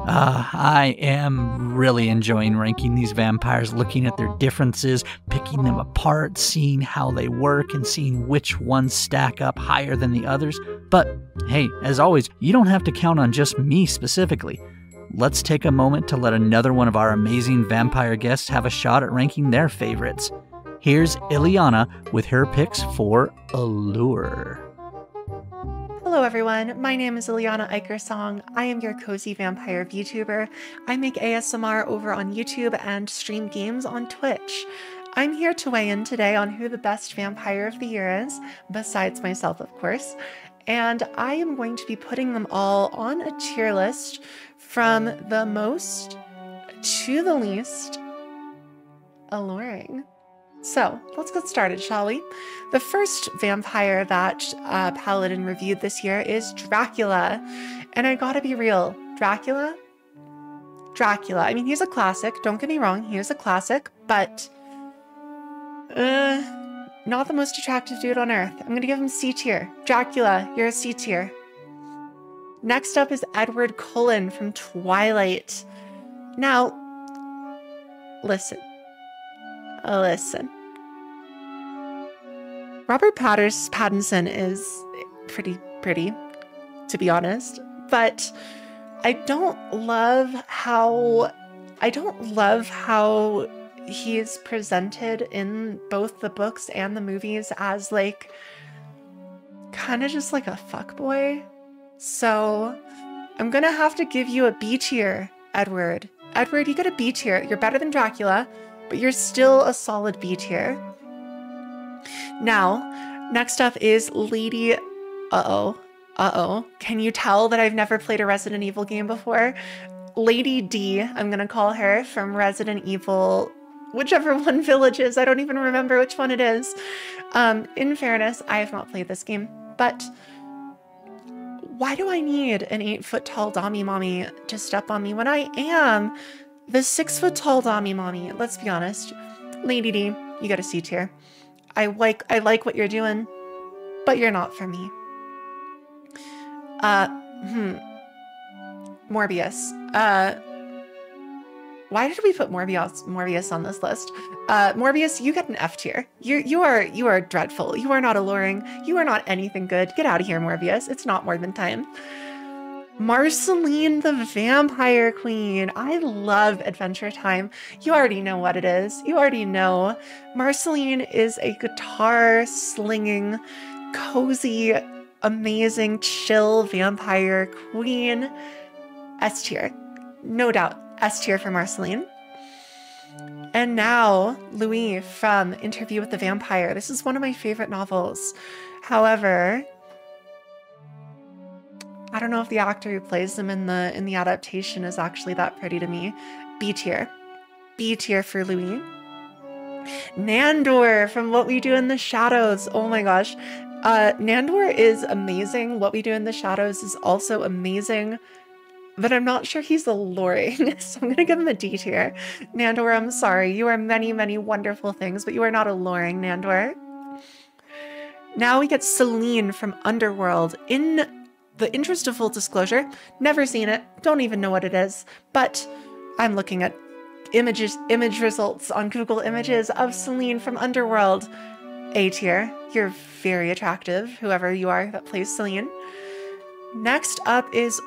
I am really enjoying ranking these vampires, looking at their differences, picking them apart, seeing how they work, and seeing which ones stack up higher than the others. But hey, as always, you don't have to count on just me specifically. Let's take a moment to let another one of our amazing vampire guests have a shot at ranking their favorites. Here's Ileana with her picks for Allure. Hello everyone, my name is Ileana Ikersong. I am your cozy vampire VTuber. I make ASMR over on YouTube and stream games on Twitch. I'm here to weigh in today on who the best vampire of the year is, besides myself of course, and I am going to be putting them all on a tier list from the most to the least alluring. So let's get started, shall we? The first vampire that Paladin reviewed this year is Dracula. And I gotta be real, Dracula? I mean, he's a classic, don't get me wrong, he is a classic, but not the most attractive dude on earth. I'm gonna give him C tier. Dracula, you're a C tier. Next up is Edward Cullen from Twilight. Now, listen. Robert Pattinson is pretty pretty, to be honest, but I don't love how he is presented in both the books and the movies as like kind of just like a fuckboy. So I'm gonna have to give you a B tier, Edward. Edward, you get a B tier. You're better than Dracula, but you're still a solid B tier. Now, next up is Lady... Can you tell that I've never played a Resident Evil game before? Lady D, I'm gonna call her, from Resident Evil... whichever one Village is. I don't even remember which one it is. In fairness, I have not played this game, but... why do I need an 8-foot-tall Dami Mommy to step on me when I am the 6-foot-tall Dami Mommy? Let's be honest. Lady D, you got a C tier. I like what you're doing, but you're not for me. Morbius. Why did we put Morbius on this list? Morbius, you get an F tier. You are dreadful. You are not alluring. You are not anything good. Get out of here, Morbius. It's not more than time. Marceline the Vampire Queen. I love Adventure Time. You already know what it is. You already know. Marceline is a guitar-slinging, cozy, amazing, chill vampire queen. S tier. No doubt. S tier for Marceline. And now, Louis from Interview with the Vampire. This is one of my favorite novels. However, I don't know if the actor who plays him in the adaptation is actually that pretty to me. B tier. B tier for Louis. Nandor from What We Do in the Shadows. Oh my gosh. Nandor is amazing. What We Do in the Shadows is also amazing. But I'm not sure he's alluring, so I'm gonna give him a D tier. Nandor, I'm sorry. You are many, many wonderful things, but you are not alluring, Nandor. Now we get Celine from Underworld. In the interest of full disclosure, never seen it, don't even know what it is, but I'm looking at image results on Google Images of Celine from Underworld. A tier. You're very attractive, whoever you are that plays Celine. Next up is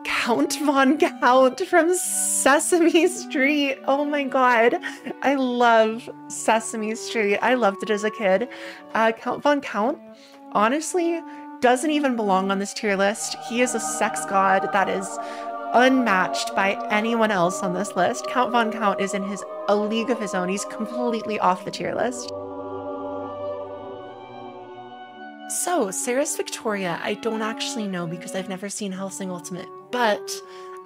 Count Von Count from Sesame Street. Oh my god. I love Sesame Street. I loved it as a kid. Count Von Count, honestly, doesn't even belong on this tier list. He is a sex god that is unmatched by anyone else on this list. Count Von Count is in a league of his own. He's completely off the tier list. So, Sarah's Victoria, I don't actually know because I've never seen Hellsing Ultimate, but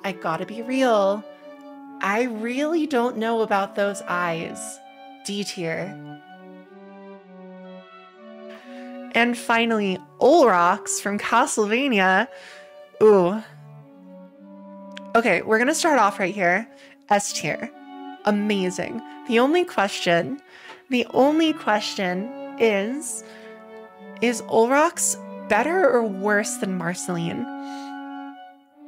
I gotta be real. I really don't know about those eyes. D tier. And finally, Olrox from Castlevania. Ooh. Okay, we're gonna start off right here. S tier. Amazing. The only question is Olrox better or worse than Marceline?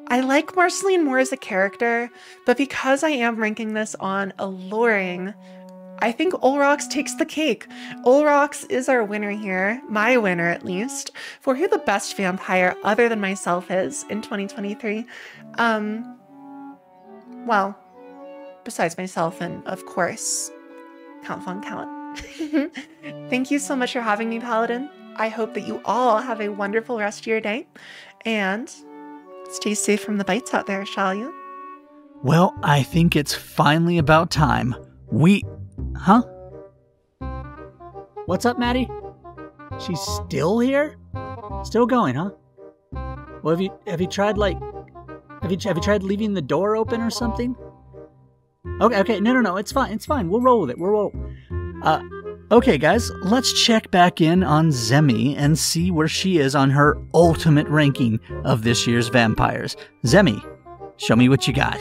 I like Marceline more as a character, but because I am ranking this on alluring, I think Olrox takes the cake. Olrox is our winner here, my winner at least, for who the best vampire other than myself is in 2023. Well, besides myself and, of course, Count Von Count. Thank you so much for having me, Paladin. I hope that you all have a wonderful rest of your day, and stay safe from the bites out there, shall you? Well, I think it's finally about time. Huh? What's up, Maddie? She's still here? Still going, huh? Well, have you tried leaving the door open or something? Okay, no, it's fine. We'll roll with it. Okay, guys, let's check back in on Zemi and see where she is on her ultimate ranking of this year's vampires. Zemi, show me what you got.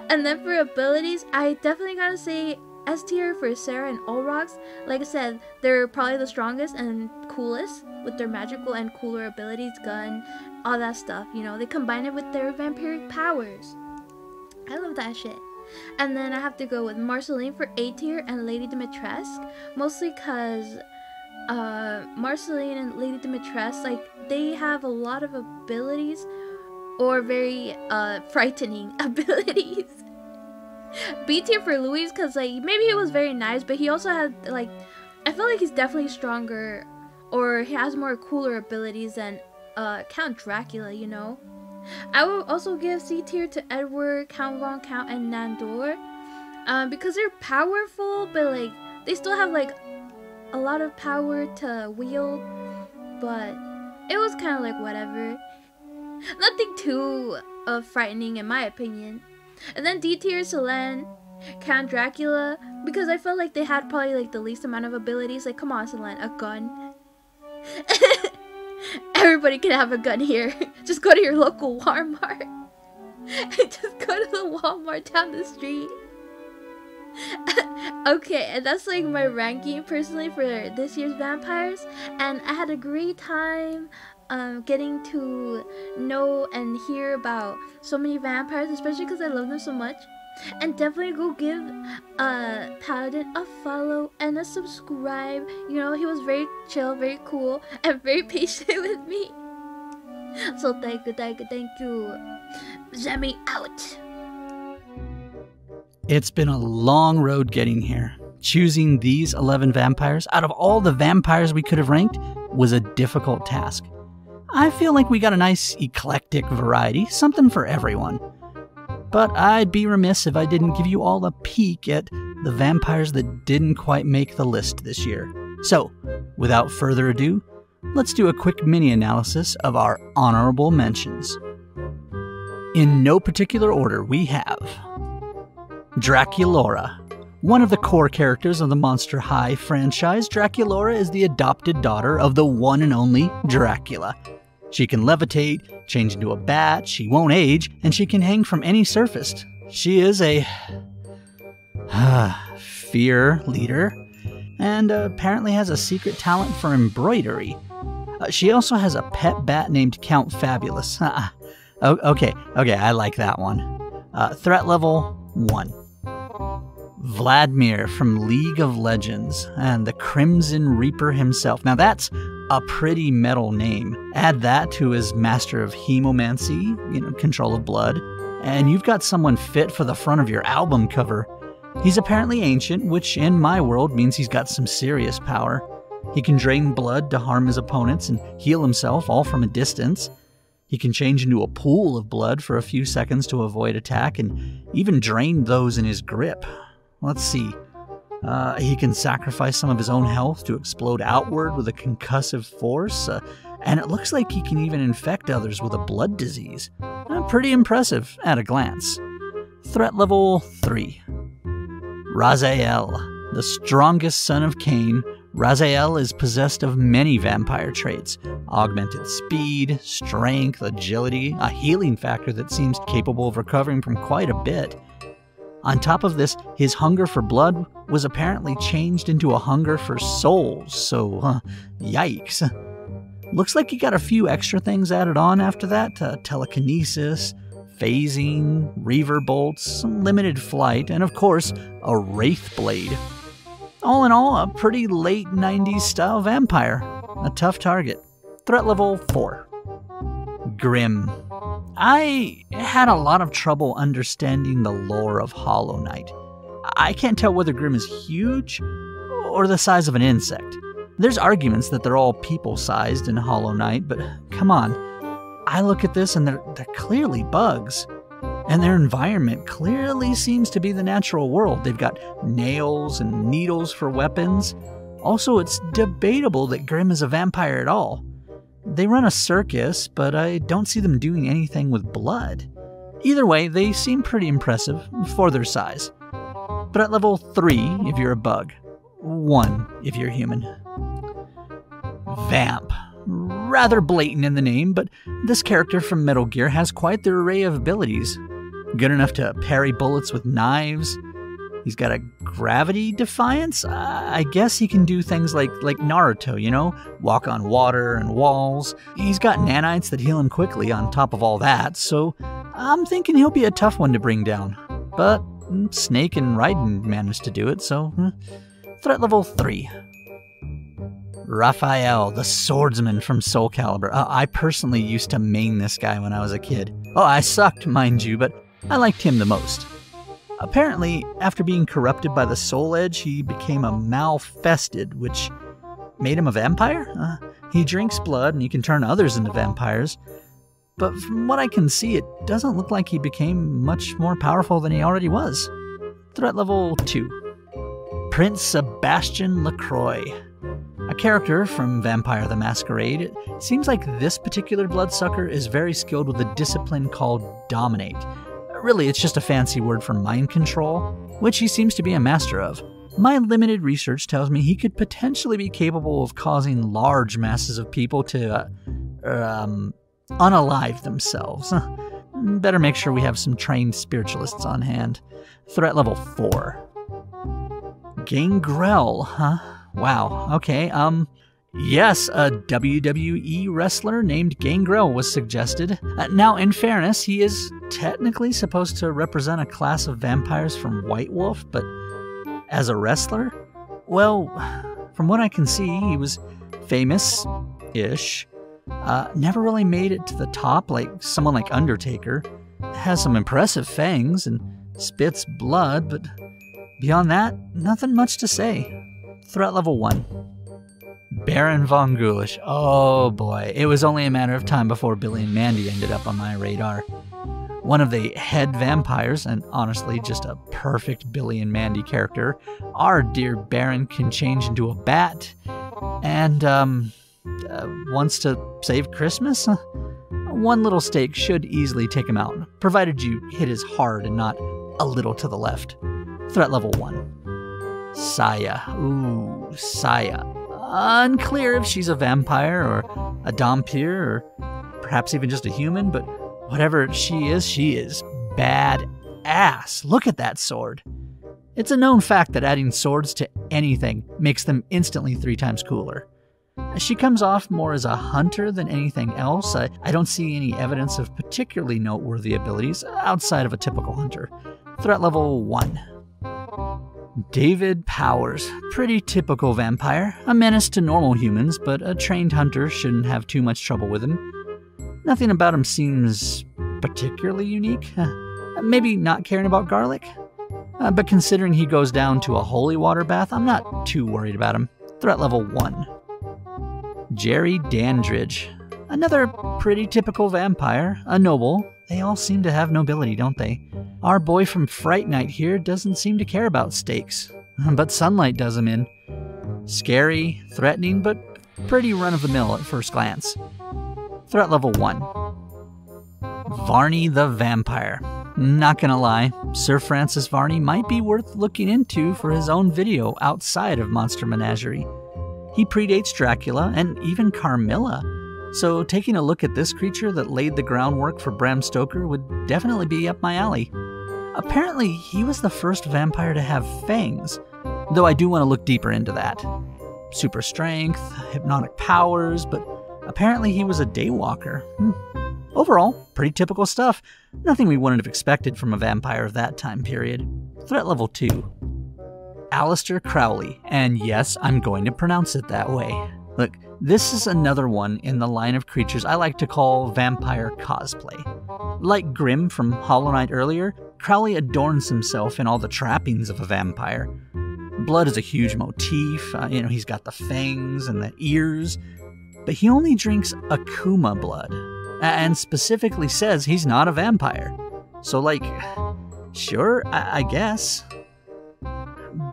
And then for abilities, I definitely gotta say S tier for Sarah and Olrox. Like I said, they're probably the strongest and coolest with their magical and cooler abilities, gun, all that stuff. You know, they combine it with their vampiric powers. I love that shit. And then I have to go with Marceline for A tier and Lady Dimitrescu, mostly because Marceline and Lady Dimitrescu, like, they have a lot of abilities, or very frightening abilities. B tier for Louis, because, like, maybe he was very nice, but he also had, like, I feel like he's definitely stronger, or he has more cooler abilities than Count Dracula, you know? I will also give C tier to Edward, Count Von Count, and Nandor, because they're powerful, but, like, they still have, like, a lot of power to wield, but it was kind of like whatever. Nothing too frightening in my opinion. And then D tier, Selene, Count Dracula, because I felt like they had probably, like, the least amount of abilities. Like, come on, Selene, a gun. Everybody can have a gun here. Just go to your local Walmart. Just go to the Walmart down the street. Okay, and that's, like, my ranking personally for this year's vampires. And I had a great time getting to know and hear about so many vampires, especially because I love them so much. And definitely go give Paladin a follow and a subscribe. You know, he was very chill, very cool, and very patient with me. So thank you. Zemi out. It's been a long road getting here. Choosing these 11 vampires out of all the vampires we could have ranked was a difficult task. I feel like we got a nice eclectic variety, something for everyone. But I'd be remiss if I didn't give you all a peek at the vampires that didn't quite make the list this year. So, without further ado, let's do a quick mini-analysis of our honorable mentions. In no particular order, we have Draculaura. One of the core characters of the Monster High franchise, Draculaura is the adopted daughter of the one and only Dracula. She can levitate, change into a bat, she won't age, and she can hang from any surface. She is a fear leader, and apparently has a secret talent for embroidery. She also has a pet bat named Count Fabulous. Okay, I like that one. Threat level 1. Vladimir from League of Legends, and the Crimson Reaper himself. Now that's a pretty metal name. Add that to his master of hemomancy, control of blood, and you've got someone fit for the front of your album cover. He's apparently ancient, which in my world means he's got some serious power. He can drain blood to harm his opponents and heal himself all from a distance. He can change into a pool of blood for a few seconds to avoid attack and even drain those in his grip. Let's see. He can sacrifice some of his own health to explode outward with a concussive force, and it looks like he can even infect others with a blood disease. Pretty impressive at a glance. Threat level 3. Raziel. The strongest son of Cain, Raziel is possessed of many vampire traits. Augmented speed, strength, agility, a healing factor that seems capable of recovering from quite a bit. On top of this, his hunger for blood was apparently changed into a hunger for souls, so yikes. Looks like he got a few extra things added on after that, telekinesis, phasing, reaver bolts, some limited flight, and of course, a wraith blade. All in all, a pretty late 90s style vampire. A tough target. Threat level 4. Grim. I had a lot of trouble understanding the lore of Hollow Knight. I can't tell whether Grim is huge or the size of an insect. There's arguments that they're all people-sized in Hollow Knight, but come on. I look at this and they're clearly bugs. And their environment clearly seems to be the natural world. They've got nails and needles for weapons. Also, it's debatable that Grim is a vampire at all. They run a circus, but I don't see them doing anything with blood. Either way, they seem pretty impressive for their size. But at level 3 if you're a bug, 1 if you're human. Vamp. Rather blatant in the name, but this character from Metal Gear has quite the array of abilities. Good enough to parry bullets with knives. He's got a gravity defiance. I guess he can do things like Naruto, walk on water and walls. He's got nanites that heal him quickly on top of all that, so I'm thinking he'll be a tough one to bring down. But Snake and Raiden managed to do it, so threat level 3. Raphael, the swordsman from Soul Calibur. I personally used to main this guy when I was a kid. Oh, I sucked, mind you, but I liked him the most. Apparently, after being corrupted by the Soul Edge, he became a Malfested, which made him a vampire? He drinks blood and he can turn others into vampires. But from what I can see, it doesn't look like he became much more powerful than he already was. Threat level 2. Prince Sebastian Lacroix. A character from Vampire the Masquerade. It seems like this particular bloodsucker is very skilled with a discipline called Dominate. Really, it's just a fancy word for mind control, which he seems to be a master of. My limited research tells me he could potentially be capable of causing large masses of people to unalive themselves. Better make sure we have some trained spiritualists on hand. Threat level 4. Gangrel, huh? Wow, okay, yes, a WWE wrestler named Gangrel was suggested. Now, in fairness, he is technically supposed to represent a class of vampires from White Wolf, but as a wrestler? Well, from what I can see, he was famous-ish. Never really made it to the top like someone like Undertaker. Has some impressive fangs and spits blood, but beyond that, nothing much to say. Threat level 1. Baron von Ghoulish. Oh boy, it was only a matter of time before Billy and Mandy ended up on my radar. One of the head vampires, and honestly just a perfect Billy and Mandy character, our dear Baron can change into a bat and wants to save Christmas? One little stake should easily take him out, provided you hit his hard and not a little to the left. Threat level 1. Saya. Ooh, Saya. Unclear if she's a vampire or a Dhampir or perhaps even just a human, but whatever she is bad-ass. Look at that sword. It's a known fact that adding swords to anything makes them instantly 3 times cooler. She comes off more as a hunter than anything else. I don't see any evidence of particularly noteworthy abilities outside of a typical hunter. Threat level 1. David Powers. Pretty typical vampire. A menace to normal humans, but a trained hunter shouldn't have too much trouble with him. Nothing about him seems particularly unique. Maybe not caring about garlic? But considering he goes down to a holy water bath, I'm not too worried about him. Threat level 1. Jerry Dandridge. Another pretty typical vampire. A noble. They all seem to have nobility, don't they? Our boy from Fright Night here doesn't seem to care about stakes. But sunlight does him in. Scary, threatening, but pretty run-of-the-mill at first glance. Threat level 1. Varney the Vampire. Not gonna lie, Sir Francis Varney might be worth looking into for his own video outside of Monster Menagerie. He predates Dracula and even Carmilla, so taking a look at this creature that laid the groundwork for Bram Stoker would definitely be up my alley. Apparently, he was the first vampire to have fangs, though I do want to look deeper into that. Super strength, hypnotic powers, but apparently he was a daywalker. Overall, pretty typical stuff. Nothing we wouldn't have expected from a vampire of that time period. Threat level 2. Aleister Crowley, and yes, I'm going to pronounce it that way. Look, this is another one in the line of creatures I like to call vampire cosplay. Like Grimm from Hollow Knight earlier, Crowley adorns himself in all the trappings of a vampire. Blood is a huge motif, he's got the fangs and the ears, but he only drinks Akuma blood, and specifically says he's not a vampire. So sure, I guess.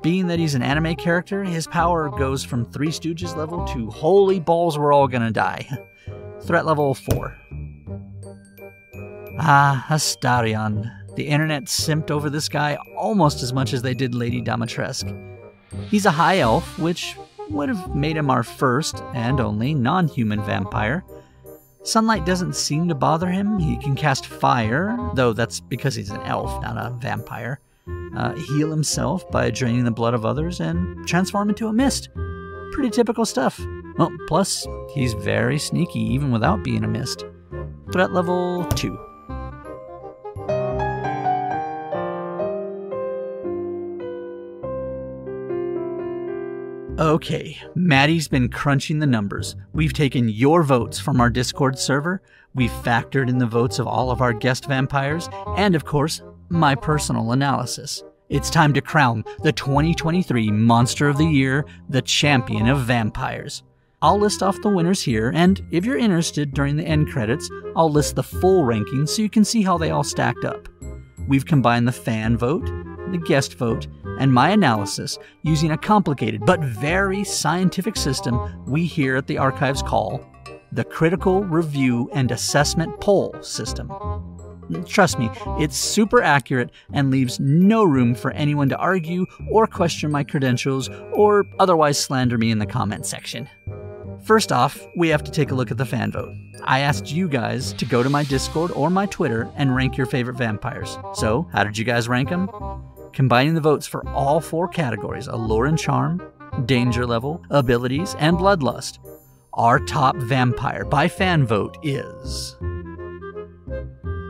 Being that he's an anime character, his power goes from Three Stooges level to holy balls, we're all gonna die. Threat level 4. Astarion. The internet simped over this guy almost as much as they did Lady Dimitrescu. He's a high elf, which would have made him our first and only non-human vampire. Sunlight doesn't seem to bother him. He can cast fire, though that's because he's an elf, not a vampire. Heal himself by draining the blood of others, and transform into a mist. Pretty typical stuff. Well, plus, he's very sneaky even without being a mist. Threat level 2. Okay, Maddie's been crunching the numbers. We've taken your votes from our Discord server, we've factored in the votes of all of our guest vampires, and of course, my personal analysis. It's time to crown the 2023 Monster of the Year, the champion of vampires. I'll list off the winners here, and if you're interested during the end credits, I'll list the full rankings so you can see how they all stacked up. We've combined the fan vote, the guest vote, and my analysis using a complicated but very scientific system we here at the Archives call the Critical Review and Assessment Poll System. Trust me, it's super accurate and leaves no room for anyone to argue or question my credentials or otherwise slander me in the comment section. First off, we have to take a look at the fan vote. I asked you guys to go to my Discord or my Twitter and rank your favorite vampires. So, how did you guys rank them? Combining the votes for all 4 categories, allure and charm, danger level, abilities, and bloodlust, our top vampire by fan vote is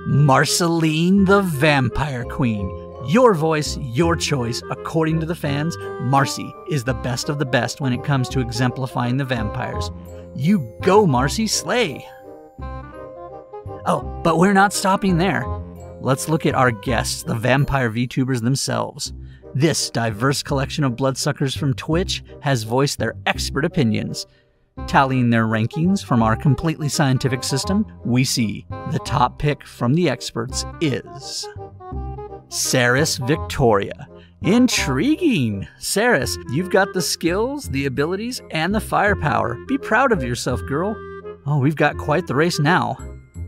Marceline the Vampire Queen. Your voice, your choice. According to the fans, Marcy is the best of the best when it comes to exemplifying the vampires. You go, Marcy, slay! Oh, but we're not stopping there. Let's look at our guests, the vampire VTubers themselves. This diverse collection of bloodsuckers from Twitch has voiced their expert opinions. Tallying their rankings from our completely scientific system, we see the top pick from the experts is Saris Victoria. Intriguing! Saris, you've got the skills, the abilities, and the firepower. Be proud of yourself, girl. Oh, we've got quite the race now.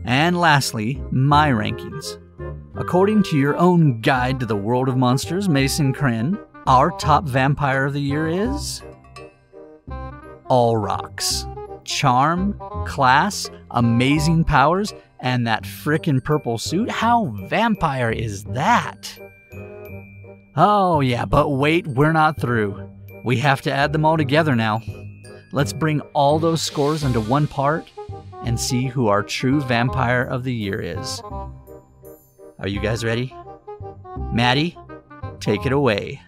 And lastly, my rankings. According to your own guide to the world of monsters, Mason Kren, our top vampire of the year is all rocks. Charm, class, amazing powers, and that frickin' purple suit. How vampire is that? Oh yeah, but wait, we're not through. We have to add them all together now. Let's bring all those scores into one part and see who our true vampire of the year is. Are you guys ready? Maddie, take it away.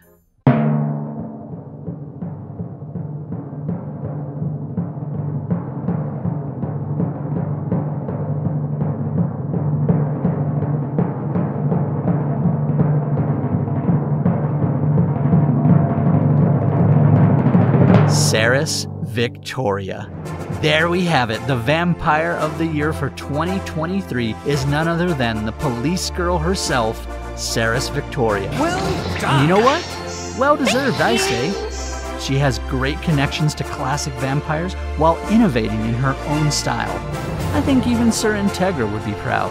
Cerys Victoria. There we have it. The vampire of the year for 2023 is none other than the police girl herself, Cerys Victoria. Well done. And you know what? Well deserved, I say. She has great connections to classic vampires while innovating in her own style. I think even Sir Integra would be proud.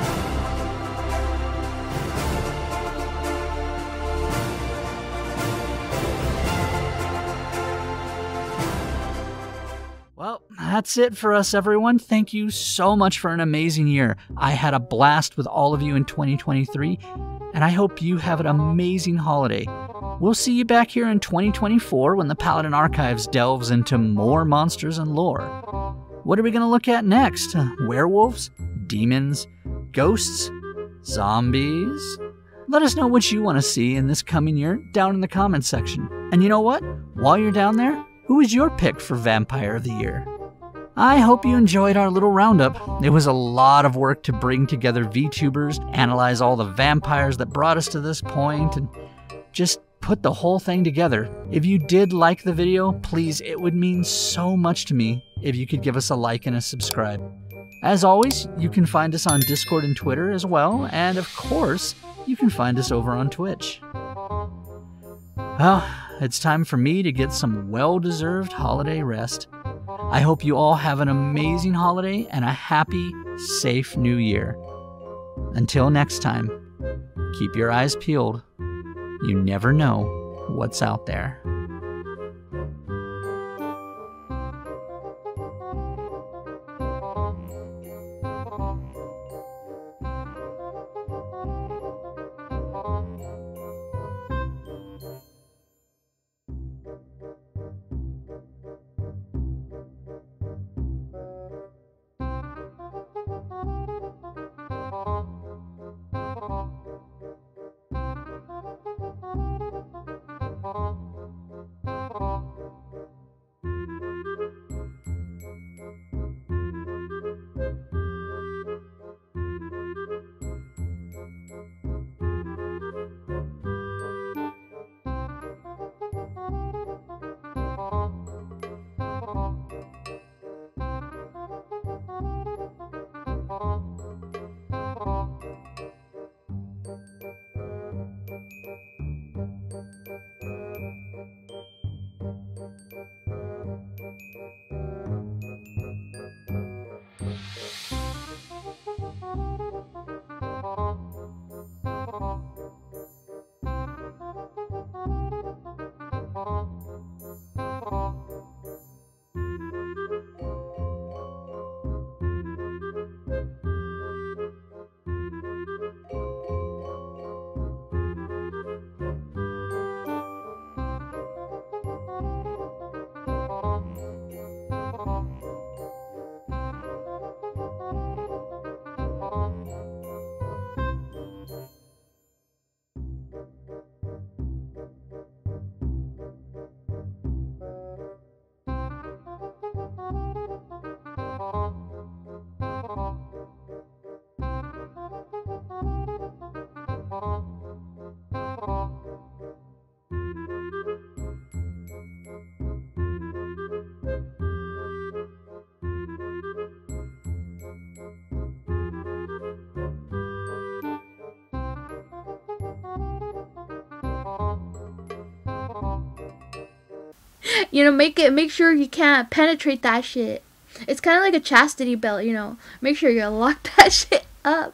Well, that's it for us, everyone. Thank you so much for an amazing year. I had a blast with all of you in 2023, and I hope you have an amazing holiday. We'll see you back here in 2024 when the Paladin Archives delves into more monsters and lore. What are we going to look at next? Werewolves? Demons? Ghosts? Zombies? Let us know what you want to see in this coming year down in the comments section. And you know what? While you're down there, who is your pick for Vampire of the Year? I hope you enjoyed our little roundup. It was a lot of work to bring together VTubers, analyze all the vampires that brought us to this point, and just put the whole thing together. If you did like the video, please, it would mean so much to me if you could give us a like and a subscribe. As always, you can find us on Discord and Twitter as well, and of course, you can find us over on Twitch. Well, it's time for me to get some well-deserved holiday rest. I hope you all have an amazing holiday and a happy, safe new year. Until next time, keep your eyes peeled. You never know what's out there. You know, make sure you can't penetrate that shit. It's kind of like a chastity belt, you know. Make sure you lock that shit up.